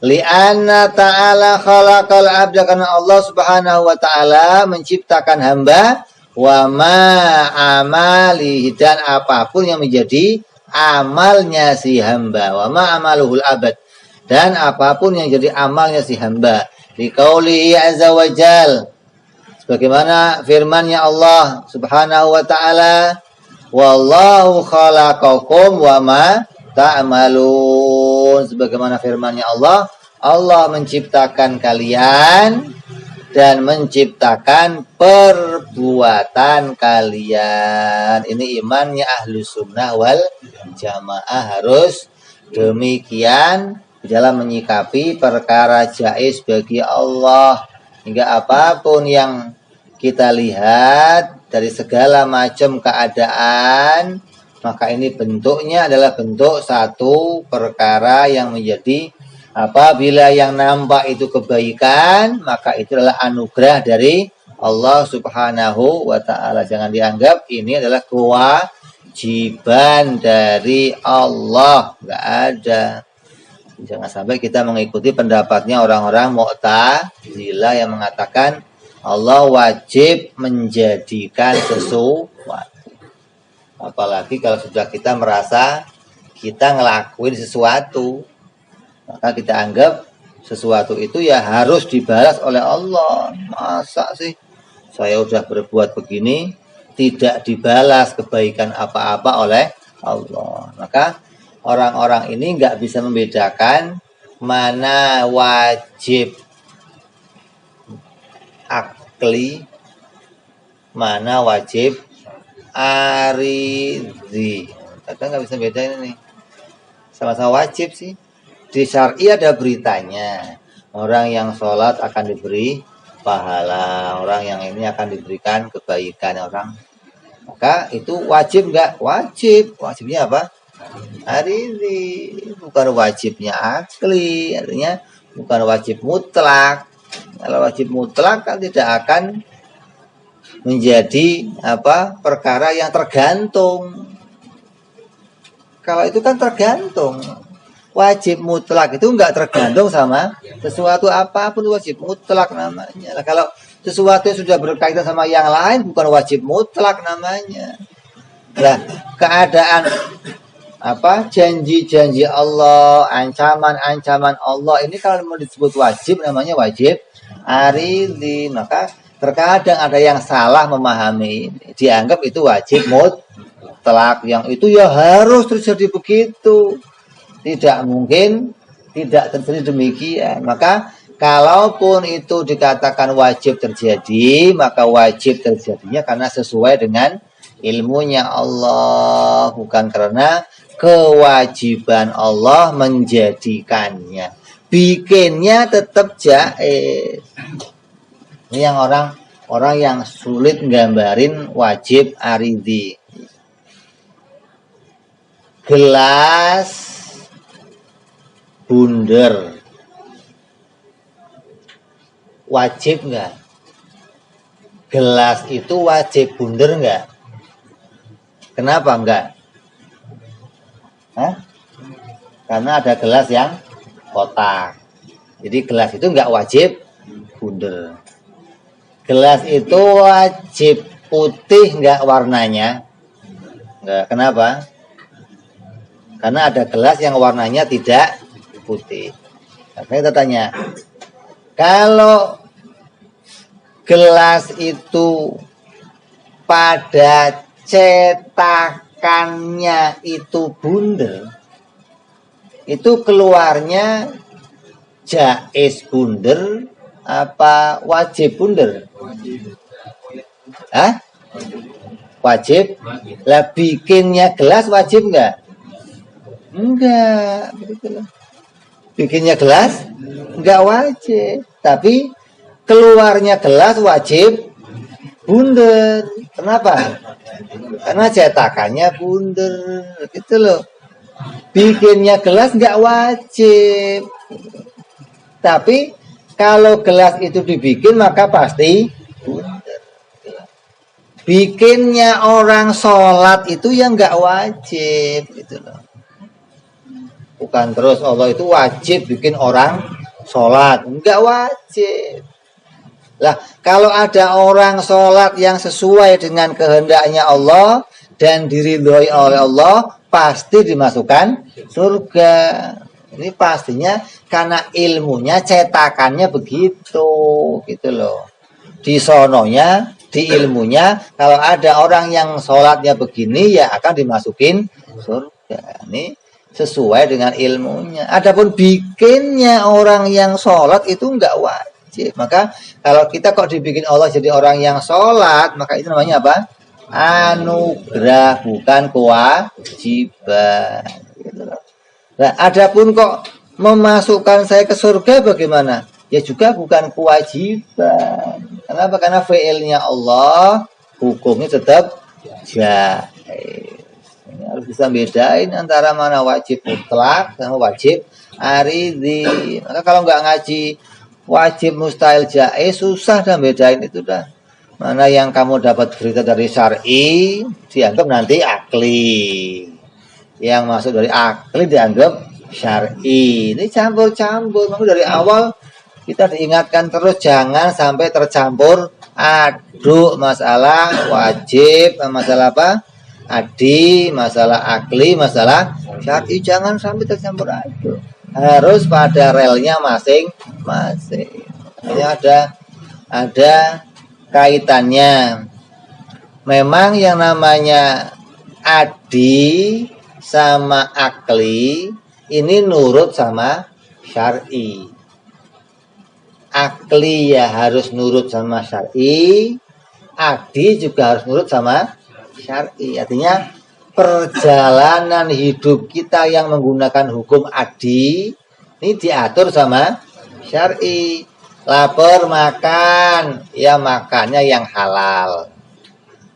Li'anna ta'ala khalaqal abda, karena Allah Subhanahu wa Ta'ala menciptakan hamba, wa ma amalihi, dan apapun yang menjadi amalnya si hamba, wa ma amaluhul abad, dan apapun yang jadi amalnya si hamba. Liqaulihi azza wa jal, sebagaimana firman-Nya Allah Subhanahu wa Ta'ala, wallahu khalaqakum wa ma ta'malun. Sebagaimana firman-Nya Allah, Allah menciptakan kalian dan menciptakan perbuatan kalian. Ini imannya ahlu sunnah wal jamaah, harus demikian dalam menyikapi perkara jaiz bagi Allah. Hingga apapun yang kita lihat dari segala macam keadaan, maka ini bentuknya adalah bentuk satu perkara yang menjadi, apabila yang nampak itu kebaikan, maka itu adalah anugerah dari Allah Subhanahu wa Ta'ala. Jangan dianggap ini adalah kewajiban dari Allah, enggak ada. Jangan sampai kita mengikuti pendapatnya orang-orang Mu'tazilah yang mengatakan Allah wajib menjadikan sesuatu. Apalagi kalau sudah kita merasa kita ngelakuin sesuatu, maka kita anggap sesuatu itu ya harus dibalas oleh Allah. Masa sih saya udah berbuat begini tidak dibalas kebaikan apa-apa oleh Allah? Maka orang-orang ini nggak bisa membedakan mana wajib akli, mana wajib aridhi. Kadang nggak bisa bedain ini. Sama-sama wajib sih. Di syar'i ada beritanya. Orang yang sholat akan diberi pahala. Orang yang ini akan diberikan kebaikan orang. Maka itu wajib nggak? Wajib. Wajibnya apa? Aridhi. Bukan wajibnya akli. Artinya bukan wajib mutlak. Kalau wajib mutlak kan tidak akan menjadi perkara yang tergantung. Kalau itu kan tergantung. Wajib mutlak itu enggak tergantung sama sesuatu apapun, wajib mutlak namanya. Nah, kalau sesuatu yang sudah berkaitan sama yang lain bukan wajib mutlak namanya. Nah, keadaan janji-janji Allah, ancaman-ancaman Allah ini kalau mau disebut wajib namanya wajib aridhi. Maka terkadang ada yang salah memahami, dianggap itu wajib mutlak, yang itu ya harus terjadi begitu. Tidak mungkin tidak terjadi demikian. Maka kalaupun itu dikatakan wajib terjadi, maka wajib terjadinya karena sesuai dengan ilmunya Allah, bukan karena kewajiban Allah menjadikannya. Bikinnya tetap jaiz. Ini yang orang yang sulit nggambarin wajib aridhi. Gelas bundar wajib enggak? Gelas itu wajib bundar enggak? Kenapa enggak? Karena ada gelas yang kotak. Jadi gelas itu enggak wajib bundar. Gelas itu wajib putih enggak warnanya? Enggak. Kenapa? Karena ada gelas yang warnanya tidak putih. Nah, kita tanya, kalau gelas itu pada cetakannya itu bundar, itu keluarnya jaiz bundar apa wajib bundar? Wajib. Lah bikinnya gelas wajib enggak? Enggak, begitu. Bikinnya gelas enggak wajib, tapi keluarnya gelas wajib bundar. Kenapa? Karena cetakannya bundar, gitu loh. Bikinnya gelas enggak wajib, tapi kalau gelas itu dibikin maka pasti bundar. Bikinnya orang sholat itu yang enggak wajib, gitu loh. Bukan terus Allah itu wajib bikin orang sholat, enggak wajib. Lah, kalau ada orang sholat yang sesuai dengan kehendaknya Allah dan diridhoi oleh Allah, pasti dimasukkan surga. Ini pastinya karena ilmunya cetakannya begitu, gitu loh. Di sononya, di ilmunya, kalau ada orang yang sholatnya begini, ya akan dimasukin surga. Ini sesuai dengan ilmunya. Adapun bikinnya orang yang sholat itu enggak wajib. Maka kalau kita kok dibikin Allah jadi orang yang sholat, maka itu namanya apa? Anugerah, bukan kewajiban. Nah, adapun kok memasukkan saya ke surga bagaimana? Ya juga bukan kewajiban. Kenapa? Karena fi'ilnya Allah, hukumnya tetap jaiz. Harus bisa bedain antara mana wajib mutlak sama wajib aridhi. Maka kalau nggak ngaji wajib mustahil jaiz, susah dah bedain itu dah. Mana yang kamu dapat berita dari syar'i dianggap nanti akli, yang masuk dari akli dianggap syar'i. Ini campur-campur. Maka dari awal kita diingatkan terus jangan sampai tercampur aduk masalah wajib, masalah apa? Adi, masalah akli, masalah syar'i, jangan sampai tercampur aduk. Harus pada relnya masing-masing. Ini ada kaitannya. Memang yang namanya adi sama akli ini nurut sama syar'i. Akli ya harus nurut sama syar'i, adi juga harus nurut sama syar'i. Artinya perjalanan hidup kita yang menggunakan hukum adi ini diatur sama syar'i. Lapar makan, ya makannya yang halal.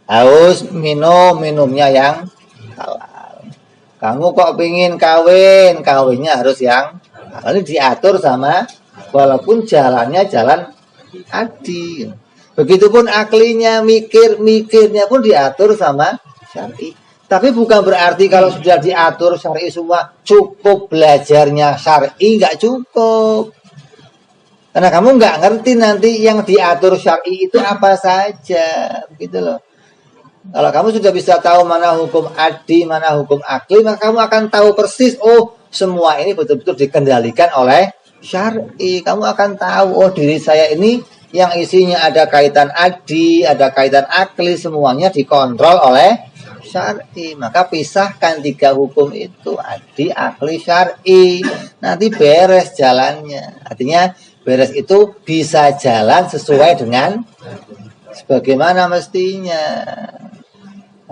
Haus minumnya yang halal. Kamu kok pingin kawin, kawinnya harus yang halal. Ini diatur sama, walaupun jalannya jalan adi. Begitupun aklinya, mikirnya pun diatur sama syar'i. Tapi bukan berarti kalau sudah diatur syar'i semua cukup belajarnya syar'i, nggak cukup. Karena kamu nggak ngerti nanti yang diatur syar'i itu apa saja, gitu loh. Kalau kamu sudah bisa tahu mana hukum adi, mana hukum akli, maka kamu akan tahu persis, oh semua ini betul-betul dikendalikan oleh syar'i. Kamu akan tahu, oh diri saya ini yang isinya ada kaitan adi, ada kaitan akli, semuanya dikontrol oleh syar'i. Maka pisahkan 3 hukum itu, adi, akli, syar'i. Nanti beres jalannya. Artinya beres itu bisa jalan sesuai dengan sebagaimana mestinya.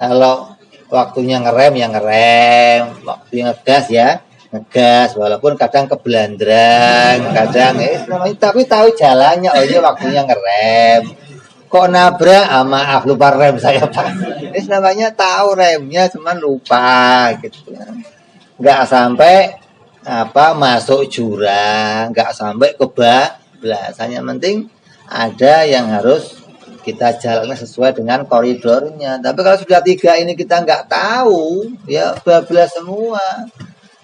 Kalau waktunya ngerem ya ngerem, waktunya ngegas ya ngegas, walaupun kadang kebelandrang, kadang tapi tahu jalannya, oh ini waktunya ngerem. Kok nabrak? Ah, maaf lupa rem saya Pak. Ini namanya tahu remnya cuman lupa gitu. Nggak sampai masuk jurang, nggak sampai kebablasan. Yang penting ada yang harus kita jalankan sesuai dengan koridornya. Tapi kalau sudah 3 ini kita nggak tahu, ya bablas semua.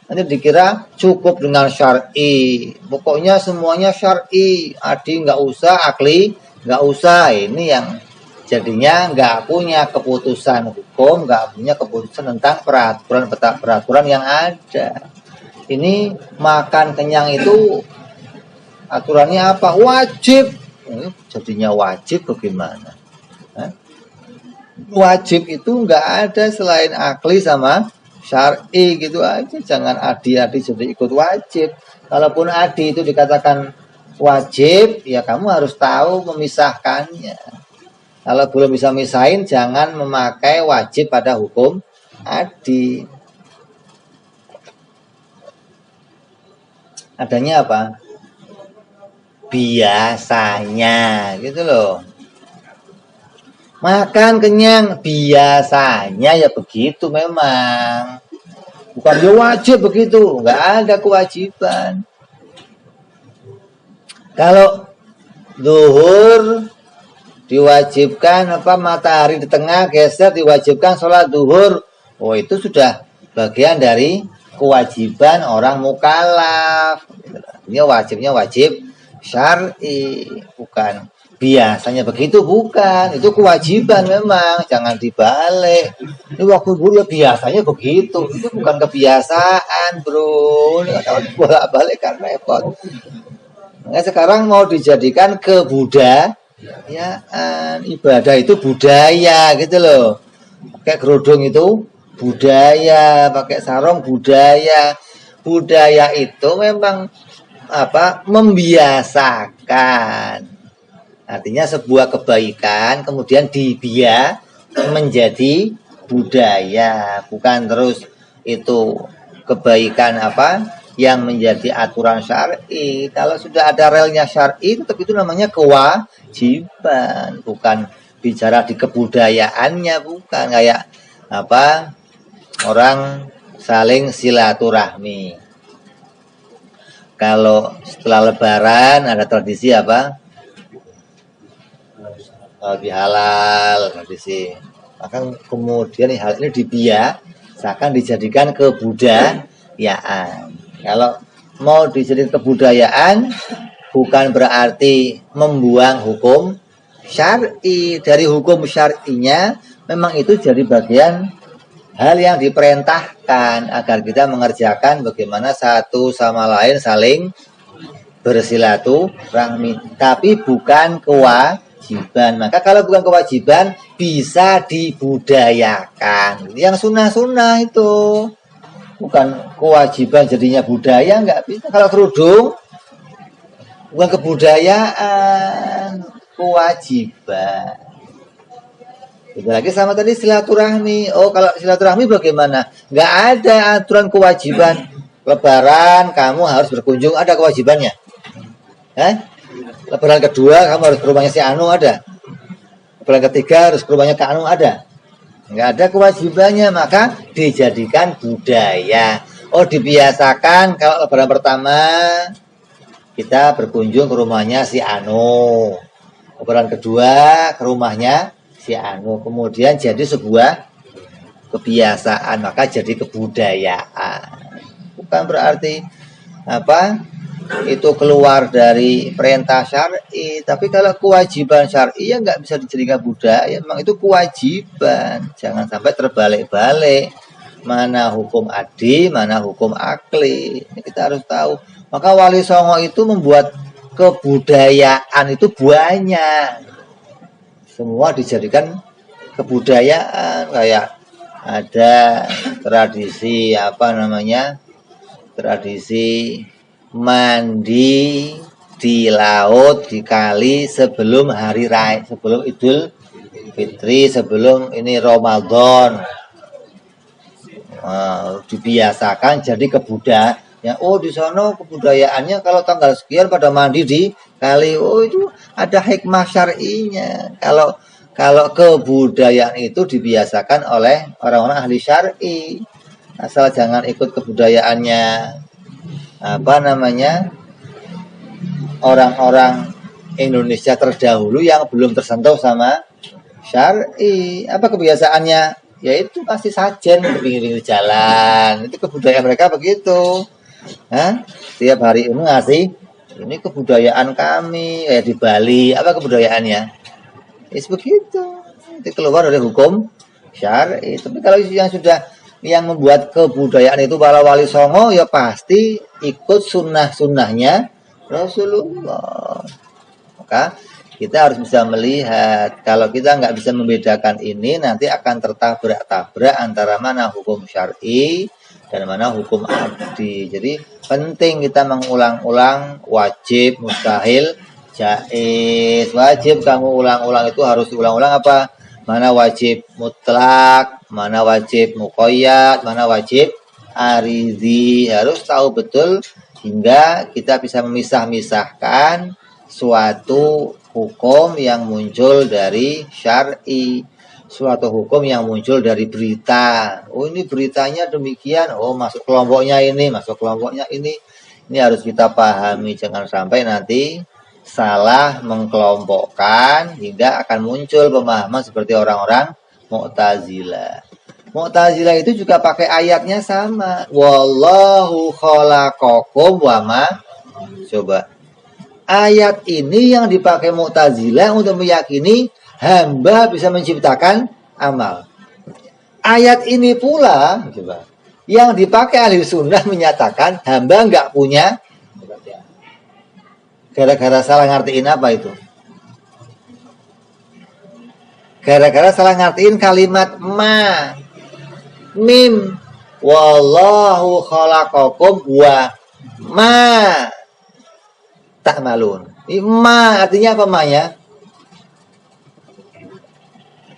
Nanti dikira cukup dengan syar'i. Pokoknya semuanya syar'i. Adi nggak usah, akli nggak usah. Ini yang jadinya nggak punya keputusan hukum, nggak punya keputusan tentang peraturan yang ada. Ini makan kenyang itu aturannya apa? Wajib. Jadinya wajib bagaimana? Wajib itu nggak ada selain akli sama syar'i gitu aja. Jangan adi-adi jadi ikut wajib. Kalaupun adi itu dikatakan wajib, ya kamu harus tahu memisahkannya. Kalau belum bisa misahin, jangan memakai wajib pada hukum adi. Adanya apa? Biasanya gitu loh. Makan kenyang biasanya ya begitu memang. Bukan ya wajib begitu, nggak ada kewajiban. Kalau zuhur diwajibkan matahari di tengah geser diwajibkan sholat zuhur. Oh itu sudah bagian dari kewajiban orang mukallaf. Ini wajibnya wajib syar'i, bukan biasanya begitu, bukan. Itu kewajiban memang, jangan dibalik. Ini waktu dulu ya biasanya begitu. Itu bukan kebiasaan, bro. Kalau bolak-balik kan repot. Nah, sekarang mau dijadikan kebudayaan. Ibadah itu budaya gitu loh. Pakai kerudung itu budaya, pakai sarung budaya. Budaya itu memang membiasakan. Artinya sebuah kebaikan kemudian dibiak menjadi budaya, bukan terus itu kebaikan yang menjadi aturan syar'i. Kalau sudah ada relnya syar'i, tetap itu namanya kewajiban, bukan bicara di kebudayaannya, bukan kayak orang saling silaturahmi. Kalau setelah lebaran ada tradisi lebih halal tradisi. Maka kemudian hal ini dibiasakan dijadikan kebudayaan. Kalau mau dijadikan kebudayaan bukan berarti membuang hukum syar'i. Dari hukum syar'inya memang itu jadi bagian hal yang diperintahkan agar kita mengerjakan bagaimana satu sama lain saling bersilaturahmi, tapi bukan kewajiban. Maka kalau bukan kewajiban bisa dibudayakan. Yang sunnah-sunnah itu bukan kewajiban jadinya budaya, nggak bisa. Kalau kerudung bukan kebudayaan, kewajiban. Itu lagi sama tadi silaturahmi. Oh, kalau silaturahmi bagaimana? Nggak ada aturan kewajiban. Lebaran kamu harus berkunjung, ada kewajibannya. Lebaran kedua kamu harus ke rumahnya si Anu, ada. Lebaran ketiga harus ke rumahnya Kak Anu, ada. Nggak ada kewajibannya, maka dijadikan budaya. Oh, dibiasakan kalau lebaran pertama kita berkunjung ke rumahnya si Anu. Lebaran kedua ke rumahnya si Anu, kemudian jadi sebuah kebiasaan, maka jadi kebudayaan. Bukan berarti itu keluar dari perintah syar'i. Tapi kalau kewajiban syar'i ya nggak bisa dijadikan budaya. Memang itu kewajiban. Jangan sampai terbalik-balik. Mana hukum adi, mana hukum akli. Ini kita harus tahu. Maka Wali Songo itu membuat kebudayaan itu banyak. Semua dijadikan kebudayaan. Kayak ada tradisi tradisi mandi di laut, di kali sebelum hari raya, sebelum Idul Fitri, sebelum ini Ramadan. Dibiasakan jadi kebudayaan. Oh, di sana kebudayaannya kalau tanggal sekian pada mandi di kali. Oh, itu ada hikmah syar'inya. Kalau kebudayaan itu dibiasakan oleh orang-orang ahli syar'i. Asal jangan ikut kebudayaannya orang-orang Indonesia terdahulu yang belum tersentuh sama syar'i. Apa kebiasaannya? Yaitu kasih sajen di pinggir jalan. Itu kebudayaan mereka begitu. Tiap hari ini ngasih, ini kebudayaan kami. Kayak di Bali, apa kebudayaannya? Begitu. Itu keluar dari hukum syar'i. Tapi kalau yang membuat kebudayaan itu para Wali Songo, ya pasti ikut sunnah-sunnahnya Rasulullah. Maka kita harus bisa melihat. Kalau kita nggak bisa membedakan ini, nanti akan tertabrak-tabrak antara mana hukum syar'i dan mana hukum adi. Jadi penting kita mengulang-ulang wajib, mustahil, jaiz. Wajib kamu ulang-ulang itu harus diulang-ulang apa? Mana wajib mutlak, mana wajib muqayyad, mana wajib aridhi. Harus tahu betul hingga kita bisa memisah-misahkan suatu hukum yang muncul dari syar'i, suatu hukum yang muncul dari berita. Oh, ini beritanya demikian. Oh, masuk kelompoknya ini, masuk kelompoknya ini. Ini harus kita pahami. Jangan sampai nanti salah mengkelompokkan hingga akan muncul pemahaman seperti orang-orang Mu'tazilah. Mu'tazilah itu juga pakai ayatnya sama. Wallahu khalaqakum wa ma. Coba. Ayat ini yang dipakai Mu'tazilah untuk meyakini hamba bisa menciptakan amal. Ayat ini pula coba, yang dipakai ahli sunnah menyatakan hamba nggak punya. Gara-gara salah ngertiin apa itu? Gara-gara salah ngertiin kalimat ma, mim, wallahu khalaqakum wa ma ta'malun. Ma artinya apa ma ya?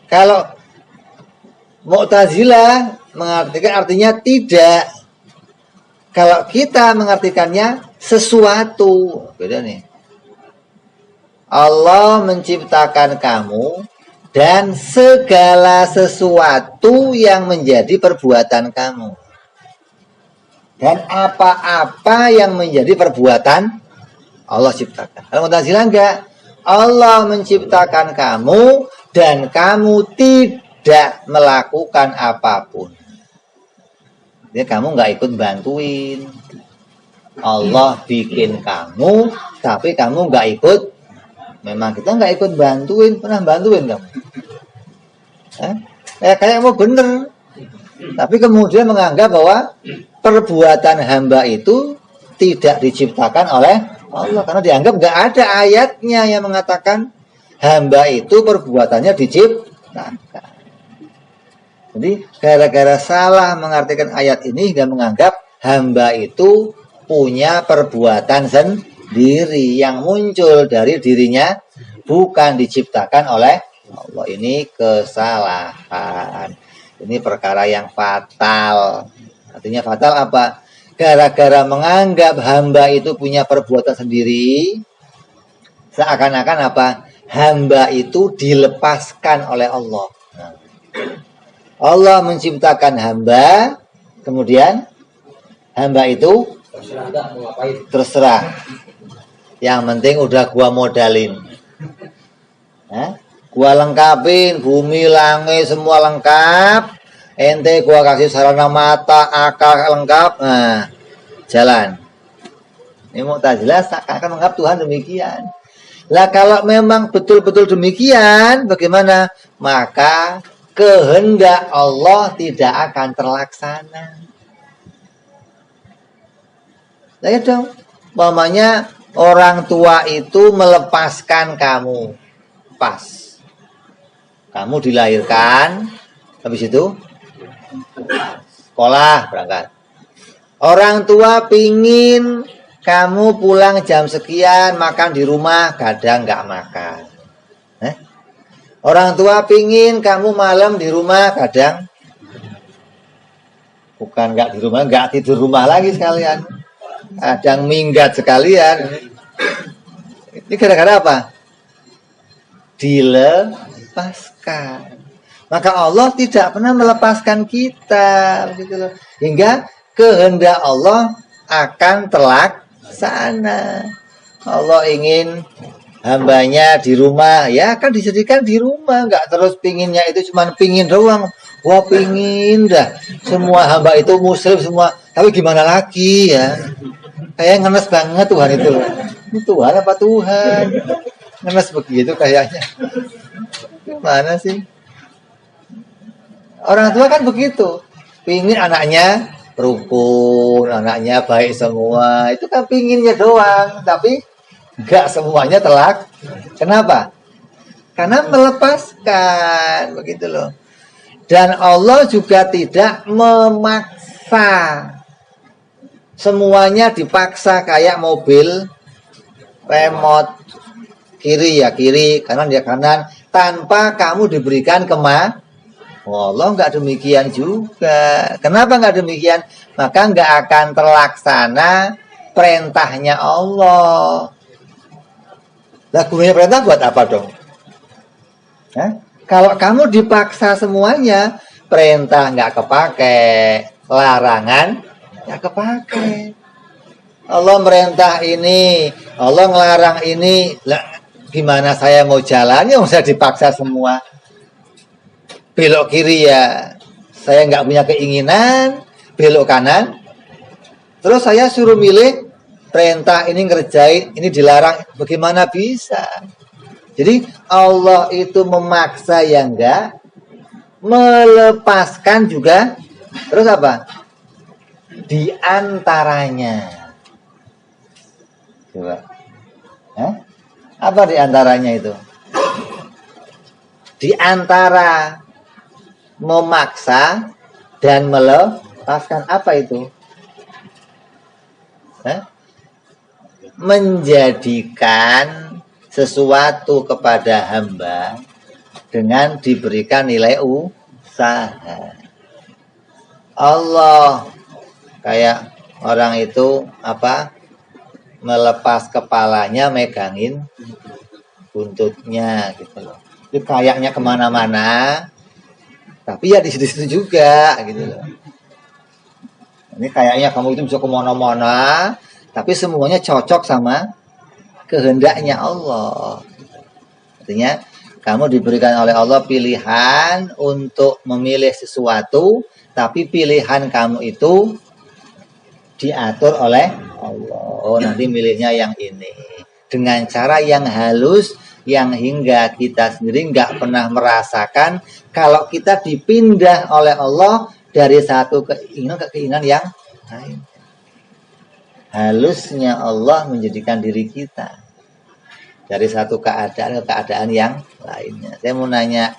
Kalau Mu'tazilah mengartikan artinya tidak. Kalau kita mengartikannya sesuatu. Beda nih. Allah menciptakan kamu dan segala sesuatu yang menjadi perbuatan kamu. Dan apa-apa yang menjadi perbuatan Allah ciptakan. Kalau Mu'tazilah enggak. Allah menciptakan kamu dan kamu tidak melakukan apapun. Jadi kamu nggak ikut bantuin. Allah bikin kamu, tapi kamu nggak ikut. Memang kita nggak ikut bantuin. Pernah bantuin kamu? Kayak mau bener. Tapi kemudian menganggap bahwa perbuatan hamba itu tidak diciptakan oleh Allah. Karena dianggap nggak ada ayatnya yang mengatakan hamba itu perbuatannya diciptakan. Jadi gara-gara salah mengartikan ayat ini hingga menganggap hamba itu punya perbuatan sendiri yang muncul dari dirinya, bukan diciptakan oleh Allah. Ini kesalahan. Ini perkara yang fatal. Artinya fatal apa? Gara-gara menganggap hamba itu punya perbuatan sendiri, seakan-akan apa? Hamba itu dilepaskan oleh Allah. Allah menciptakan hamba, kemudian hamba itu terserah. Yang penting udah gua modalin. Gua lengkapin, bumi, langit, semua lengkap. Ente gua kasih sarana mata, akal lengkap. Nah, jalan. Ini Mu'tazilah akan menganggap Tuhan demikian. Lah kalau memang betul-betul demikian, bagaimana? Maka kehendak Allah tidak akan terlaksana. Nah ya dong, umpamanya orang tua itu melepaskan kamu, pas kamu dilahirkan, habis itu sekolah berangkat. Orang tua pingin kamu pulang jam sekian, makan di rumah, kadang nggak makan. Orang tua pingin kamu malam di rumah, kadang bukan nggak di rumah, nggak tidur rumah lagi sekalian. Kadang minggat sekalian. Ini gara-gara apa? Dilepaskan. Maka Allah tidak pernah melepaskan kita, begitu loh. Hingga kehendak Allah akan terlaksana. Allah ingin hambanya di rumah, ya akan dijadikan di rumah. Nggak terus pinginnya itu cuma pingin doang. Wah pingin dah. Semua hamba itu muslim semua. Tapi gimana lagi ya? Kayak ngenes banget Tuhan itu. Ini Tuhan apa Tuhan? Ngenes begitu kayaknya. Gimana sih? Orang tua kan begitu. Pingin anaknya rukun, anaknya baik semua. Itu kan pinginnya doang. Tapi nggak semuanya telak. Kenapa? Karena melepaskan. Begitu loh. Dan Allah juga tidak memaksa. Semuanya dipaksa kayak mobil remote. Kiri ya kiri, kanan ya kanan. Tanpa kamu diberikan Allah nggak demikian juga. Kenapa nggak demikian? Maka nggak akan terlaksana perintahnya Allah. Lah gunanya perintah buat apa dong? Kalau kamu dipaksa semuanya, perintah nggak kepake, larangan nggak kepake. Allah merintah ini, Allah ngelarang ini. Lah, gimana saya mau jalannya? Saya dipaksa semua. Belok kiri ya, saya nggak punya keinginan. Belok kanan, terus saya suruh milih perintah ini ngerjain, ini dilarang. Bagaimana bisa? Jadi Allah itu memaksa ya enggak, melepaskan juga. Terus apa? Di antaranya. Coba. Apa di antaranya itu? Di antara memaksa dan melepaskan apa itu? Menjadikan sesuatu kepada hamba dengan diberikan nilai usaha. Allah kayak orang itu apa? Melepas kepalanya, megangin buntutnya gitu loh. Itu kayaknya kemana-mana, tapi ya di situ juga gitu loh. Ini kayaknya kamu itu bisa kemana-mana, tapi semuanya cocok sama kehendaknya Allah. Artinya kamu diberikan oleh Allah pilihan untuk memilih sesuatu, tapi pilihan kamu itu diatur oleh Allah. Oh, nanti milihnya yang ini. Dengan cara yang halus, yang hingga kita sendiri nggak pernah merasakan kalau kita dipindah oleh Allah dari satu keinginan ke keinginan yang lain. Halusnya Allah menjadikan diri kita dari satu keadaan ke keadaan yang lainnya. Saya mau nanya,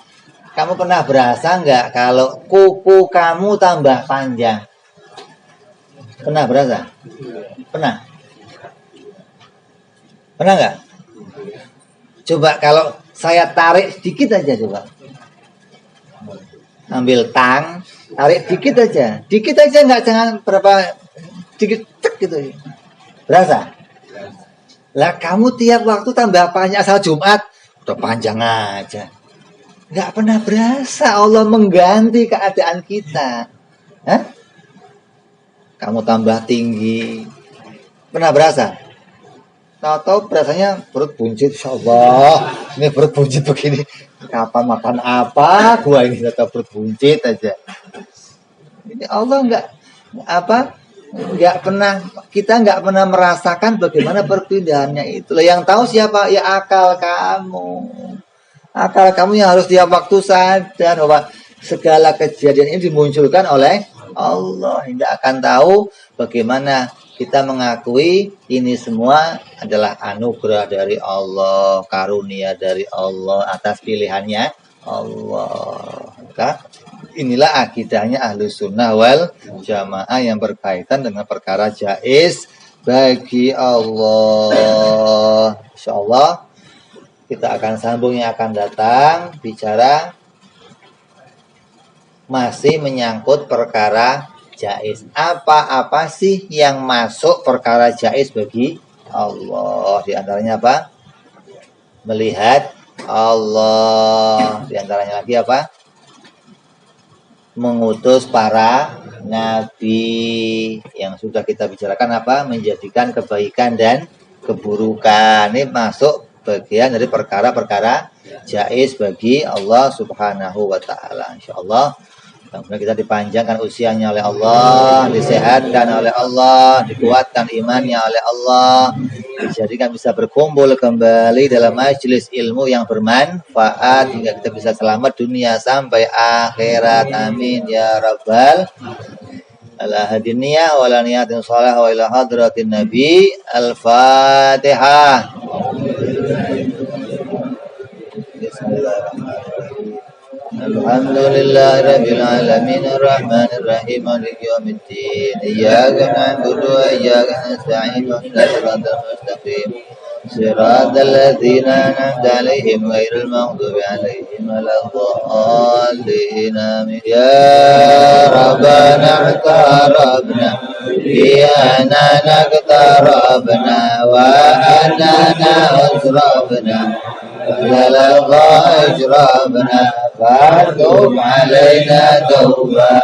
kamu pernah berasa nggak kalau kuku kamu tambah panjang? Pernah berasa? Pernah? Pernah nggak? Coba kalau saya tarik sedikit aja coba. Ambil tang, tarik dikit aja. Dikit aja nggak, jangan berapa, dikit cek gitu. Berasa? Lah kamu tiap waktu tambah panjang, asal Jumat udah panjang aja. Nggak pernah berasa Allah mengganti keadaan kita. Kamu tambah tinggi. Pernah berasa? Tahu-tahu berasanya perut buncit, Insya Allah. Ini perut buncit begini. Kapan makan apa? Gua ini tetap perut buncit aja. Ini Allah nggak pernah kita nggak pernah merasakan bagaimana perpindahannya itu. Yang tahu siapa? Ya akal kamu. Akal kamu yang harus tiap waktu sadar bahwa segala kejadian ini dimunculkan oleh Allah. Tidak akan tahu bagaimana kita mengakui ini semua adalah anugerah dari Allah, karunia dari Allah atas pilihannya Allah. Maka inilah akidahnya Ahlus Sunnah wal Jamaah yang berkaitan dengan perkara jaiz bagi Allah. Insyaallah kita akan sambung yang akan datang bicara masih menyangkut perkara jaiz. Apa-apa sih yang masuk perkara jaiz bagi Allah? Di antaranya apa? Melihat Allah. Di antaranya lagi apa? Mengutus para nabi. Yang sudah kita bicarakan apa? Menjadikan kebaikan dan keburukan. Ini masuk bagian dari perkara-perkara jaiz bagi Allah Subhanahu wa taala. Insyaallah kemudian kita dipanjangkan usianya oleh Allah, disehatkan oleh Allah, dikuatkan imannya oleh Allah, dijadikan bisa berkumpul kembali dalam majelis ilmu yang bermanfaat hingga kita bisa selamat dunia sampai akhirat. Amin ya rabbal ala hadiniyah wa la niyatin shalah wa ila hadratin nabi. Al-Fatihah. Alhamdulillah rabbil alamin arrahmanir rahim maliki yaumiddin iyyaka na'budu wa iyyaka nasta'in ihdinas siratal mustaqim siratal ladzina an'amta 'alaihim ghairil maghdubi 'alaihim waladdallin amin ya rabbana iqtarabna ya naqtarabna wa anana asrabna فلقى إجرامنا فاكتب علينا توبة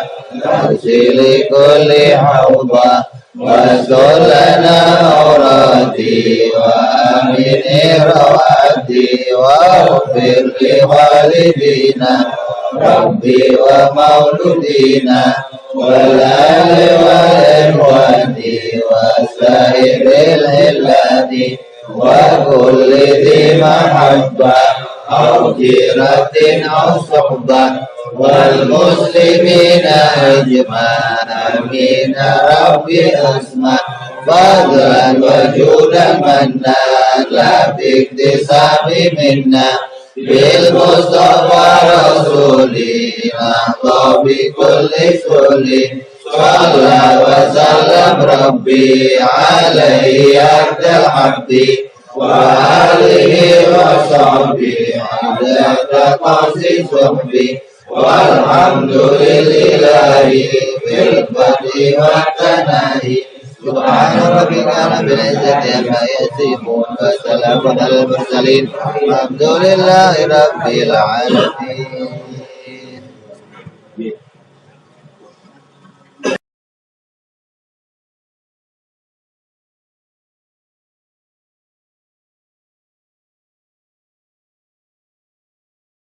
واغسل كل حوضة واستر لنا عوراتي وآمن رواتي واغفر لوالدينا ربي ومولودينا والأهل والإخوان وسائر العباد وكل ذي محبة أو جيرة أو صحبة والمسلمين أجمعين آمين ربي أسمع فضلا وجودا منا لا باكتساب منا بالمصطفى رسولي نحظى بكل سهل صلى وسلم ربي عليه أفضل الحمد وآله وصحبه عدد قصي صحبي والحمد لله في الفتح والثناء سبحان ربك رب العزة عما يصفون وسلام على المرسلين الحمد لله رب العالمين.